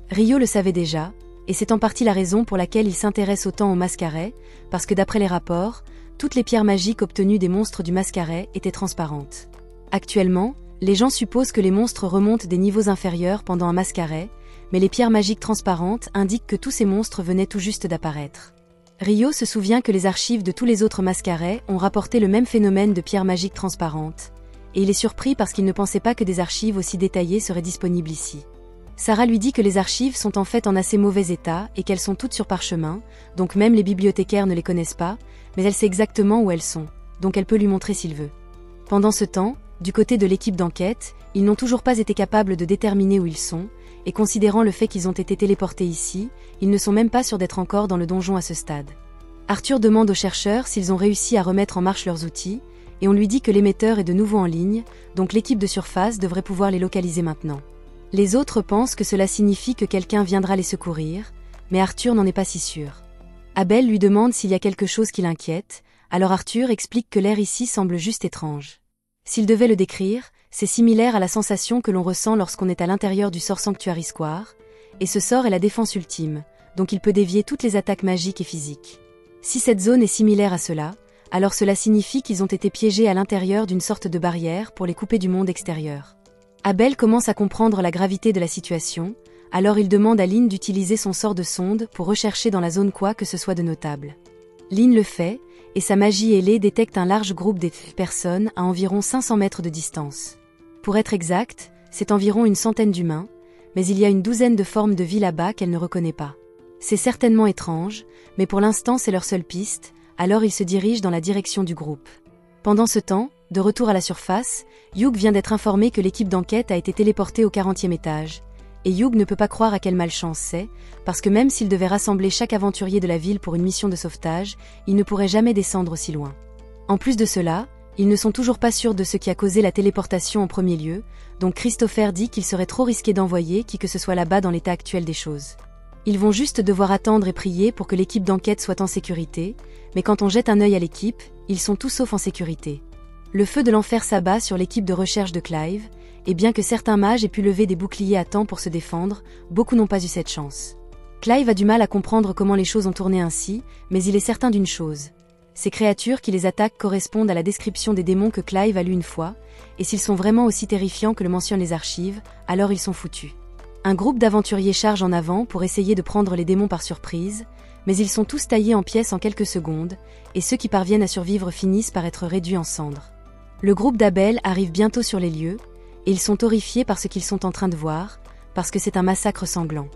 Ryo le savait déjà, et c'est en partie la raison pour laquelle il s'intéresse autant au mascaret, parce que d'après les rapports, toutes les pierres magiques obtenues des monstres du mascaret étaient transparentes. Actuellement, les gens supposent que les monstres remontent des niveaux inférieurs pendant un mascaret, mais les pierres magiques transparentes indiquent que tous ces monstres venaient tout juste d'apparaître. Ryo se souvient que les archives de tous les autres mascarets ont rapporté le même phénomène de pierres magiques transparentes, et il est surpris parce qu'il ne pensait pas que des archives aussi détaillées seraient disponibles ici. Sarah lui dit que les archives sont en fait en assez mauvais état et qu'elles sont toutes sur parchemin, donc même les bibliothécaires ne les connaissent pas, mais elle sait exactement où elles sont, donc elle peut lui montrer s'il veut. Pendant ce temps, du côté de l'équipe d'enquête, ils n'ont toujours pas été capables de déterminer où ils sont, et considérant le fait qu'ils ont été téléportés ici, ils ne sont même pas sûrs d'être encore dans le donjon à ce stade. Arthur demande aux chercheurs s'ils ont réussi à remettre en marche leurs outils, et on lui dit que l'émetteur est de nouveau en ligne, donc l'équipe de surface devrait pouvoir les localiser maintenant. Les autres pensent que cela signifie que quelqu'un viendra les secourir, mais Arthur n'en est pas si sûr. Abel lui demande s'il y a quelque chose qui l'inquiète, alors Arthur explique que l'air ici semble juste étrange. S'il devait le décrire, c'est similaire à la sensation que l'on ressent lorsqu'on est à l'intérieur du sort Sanctuary Square, et ce sort est la défense ultime, donc il peut dévier toutes les attaques magiques et physiques. Si cette zone est similaire à cela, alors cela signifie qu'ils ont été piégés à l'intérieur d'une sorte de barrière pour les couper du monde extérieur. Abel commence à comprendre la gravité de la situation, alors il demande à Lynn d'utiliser son sort de sonde pour rechercher dans la zone quoi que ce soit de notable. Lynn le fait, et sa magie ailée détecte un large groupe de personnes à environ 500 mètres de distance. Pour être exact, c'est environ une centaine d'humains, mais il y a une douzaine de formes de vie là-bas qu'elle ne reconnaît pas. C'est certainement étrange, mais pour l'instant c'est leur seule piste, alors ils se dirigent dans la direction du groupe. Pendant ce temps, de retour à la surface, Hugh vient d'être informé que l'équipe d'enquête a été téléportée au 40e étage, et Hugh ne peut pas croire à quelle malchance c'est, parce que même s'il devait rassembler chaque aventurier de la ville pour une mission de sauvetage, il ne pourrait jamais descendre aussi loin. En plus de cela, ils ne sont toujours pas sûrs de ce qui a causé la téléportation en premier lieu, donc Christopher dit qu'il serait trop risqué d'envoyer qui que ce soit là-bas dans l'état actuel des choses. Ils vont juste devoir attendre et prier pour que l'équipe d'enquête soit en sécurité, mais quand on jette un œil à l'équipe, ils sont tous sauf en sécurité. Le feu de l'enfer s'abat sur l'équipe de recherche de Clive, et bien que certains mages aient pu lever des boucliers à temps pour se défendre, beaucoup n'ont pas eu cette chance. Clive a du mal à comprendre comment les choses ont tourné ainsi, mais il est certain d'une chose. Ces créatures qui les attaquent correspondent à la description des démons que Clive a lus une fois, et s'ils sont vraiment aussi terrifiants que le mentionnent les archives, alors ils sont foutus. Un groupe d'aventuriers charge en avant pour essayer de prendre les démons par surprise, mais ils sont tous taillés en pièces en quelques secondes, et ceux qui parviennent à survivre finissent par être réduits en cendres. Le groupe d'Abel arrive bientôt sur les lieux, et ils sont horrifiés par ce qu'ils sont en train de voir, parce que c'est un massacre sanglant.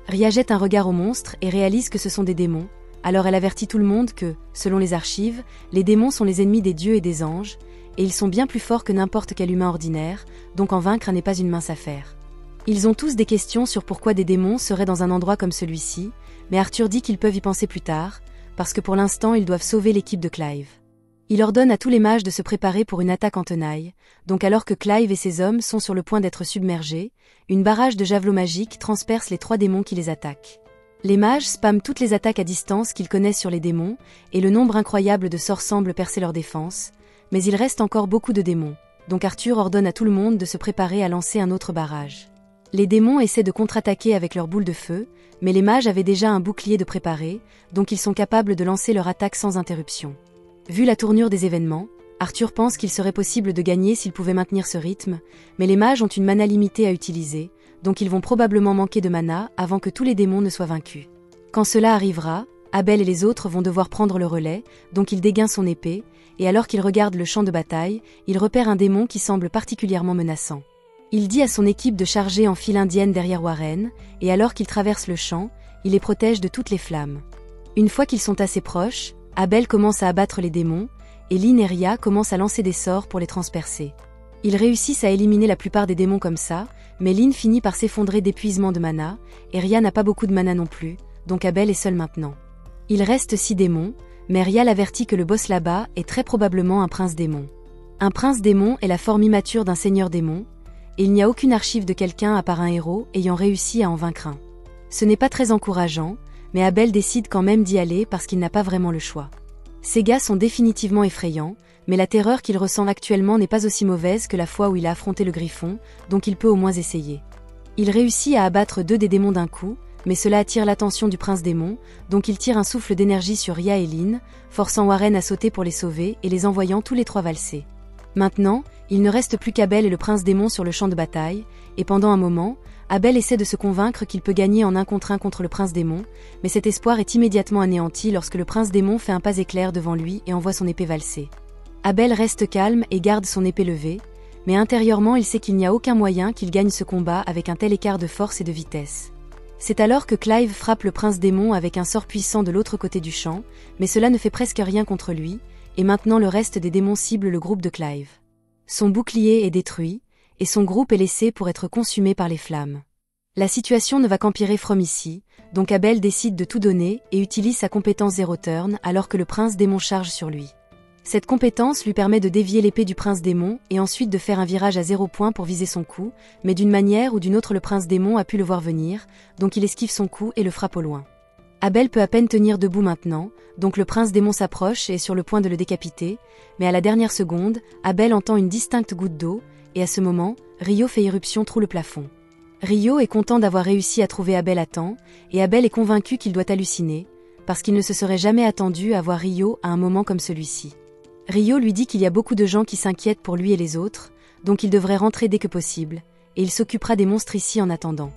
Ria jette un regard au monstre et réalise que ce sont des démons, alors elle avertit tout le monde que, selon les archives, les démons sont les ennemis des dieux et des anges, et ils sont bien plus forts que n'importe quel humain ordinaire, donc en vaincre n'est pas une mince affaire. Ils ont tous des questions sur pourquoi des démons seraient dans un endroit comme celui-ci, mais Arthur dit qu'ils peuvent y penser plus tard, parce que pour l'instant ils doivent sauver l'équipe de Clive. Il ordonne à tous les mages de se préparer pour une attaque en tenaille, donc alors que Clive et ses hommes sont sur le point d'être submergés, une barrage de javelots magiques transperce les 3 démons qui les attaquent. Les mages spamment toutes les attaques à distance qu'ils connaissent sur les démons, et le nombre incroyable de sorts semble percer leur défense, mais il reste encore beaucoup de démons, donc Arthur ordonne à tout le monde de se préparer à lancer un autre barrage. Les démons essaient de contre-attaquer avec leurs boules de feu, mais les mages avaient déjà un bouclier de préparé, donc ils sont capables de lancer leur attaque sans interruption. Vu la tournure des événements, Arthur pense qu'il serait possible de gagner s'il pouvait maintenir ce rythme, mais les mages ont une mana limitée à utiliser, donc ils vont probablement manquer de mana avant que tous les démons ne soient vaincus. Quand cela arrivera, Abel et les autres vont devoir prendre le relais, donc il dégaine son épée, et alors qu'il regarde le champ de bataille, il repère un démon qui semble particulièrement menaçant. Il dit à son équipe de charger en file indienne derrière Warren, et alors qu'il traverse le champ, il les protège de toutes les flammes. Une fois qu'ils sont assez proches, Abel commence à abattre les démons, et Lynn et Ria commencent à lancer des sorts pour les transpercer. Ils réussissent à éliminer la plupart des démons comme ça, mais Lynn finit par s'effondrer d'épuisement de mana, et Ria n'a pas beaucoup de mana non plus, donc Abel est seul maintenant. Il reste 6 démons, mais Ria l'avertit que le boss là-bas est très probablement un prince démon. Un prince démon est la forme immature d'un seigneur démon, et il n'y a aucune archive de quelqu'un à part un héros ayant réussi à en vaincre un. Ce n'est pas très encourageant, mais Abel décide quand même d'y aller parce qu'il n'a pas vraiment le choix. Ces gars sont définitivement effrayants, mais la terreur qu'il ressent actuellement n'est pas aussi mauvaise que la fois où il a affronté le griffon, donc il peut au moins essayer. Il réussit à abattre 2 des démons d'un coup, mais cela attire l'attention du prince démon, donc il tire un souffle d'énergie sur Ria et Lynn, forçant Warren à sauter pour les sauver et les envoyant tous les 3 valser. Maintenant, il ne reste plus qu'Abel et le prince démon sur le champ de bataille, et pendant un moment, Abel essaie de se convaincre qu'il peut gagner en 1 contre 1 contre le prince démon, mais cet espoir est immédiatement anéanti lorsque le prince démon fait un pas éclair devant lui et envoie son épée valser. Abel reste calme et garde son épée levée, mais intérieurement il sait qu'il n'y a aucun moyen qu'il gagne ce combat avec un tel écart de force et de vitesse. C'est alors que Clive frappe le prince démon avec un sort puissant de l'autre côté du champ, mais cela ne fait presque rien contre lui, et maintenant le reste des démons cible le groupe de Clive. Son bouclier est détruit, et son groupe est laissé pour être consumé par les flammes. La situation ne va qu'empirer from ici, donc Abel décide de tout donner et utilise sa compétence Zero Turn alors que le prince démon charge sur lui. Cette compétence lui permet de dévier l'épée du prince démon et ensuite de faire un virage à 0 point pour viser son coup, mais d'une manière ou d'une autre le prince démon a pu le voir venir, donc il esquive son coup et le frappe au loin. Abel peut à peine tenir debout maintenant, donc le prince démon s'approche et est sur le point de le décapiter, mais à la dernière seconde, Abel entend une distincte goutte d'eau, et à ce moment, Rio fait irruption trouve le plafond. Rio est content d'avoir réussi à trouver Abel à temps, et Abel est convaincu qu'il doit halluciner, parce qu'il ne se serait jamais attendu à voir Rio à un moment comme celui-ci. Rio lui dit qu'il y a beaucoup de gens qui s'inquiètent pour lui et les autres, donc il devrait rentrer dès que possible, et il s'occupera des monstres ici en attendant.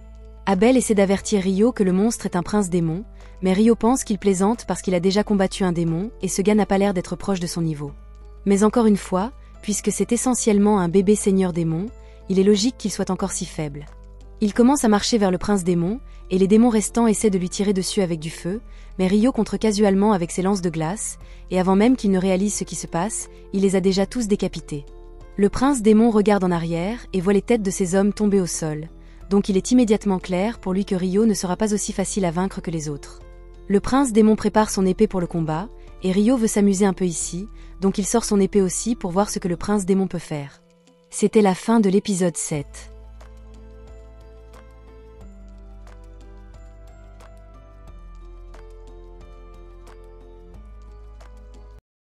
Abel essaie d'avertir Rio que le monstre est un prince démon, mais Rio pense qu'il plaisante parce qu'il a déjà combattu un démon, et ce gars n'a pas l'air d'être proche de son niveau. Mais encore une fois, puisque c'est essentiellement un bébé seigneur démon, il est logique qu'il soit encore si faible. Il commence à marcher vers le prince démon, et les démons restants essaient de lui tirer dessus avec du feu, mais Rio contre casuellement avec ses lances de glace, et avant même qu'il ne réalise ce qui se passe, il les a déjà tous décapités. Le prince démon regarde en arrière et voit les têtes de ces hommes tomber au sol, donc il est immédiatement clair pour lui que Rio ne sera pas aussi facile à vaincre que les autres. Le prince démon prépare son épée pour le combat, et Rio veut s'amuser un peu ici, donc il sort son épée aussi pour voir ce que le prince démon peut faire. C'était la fin de l'épisode 7.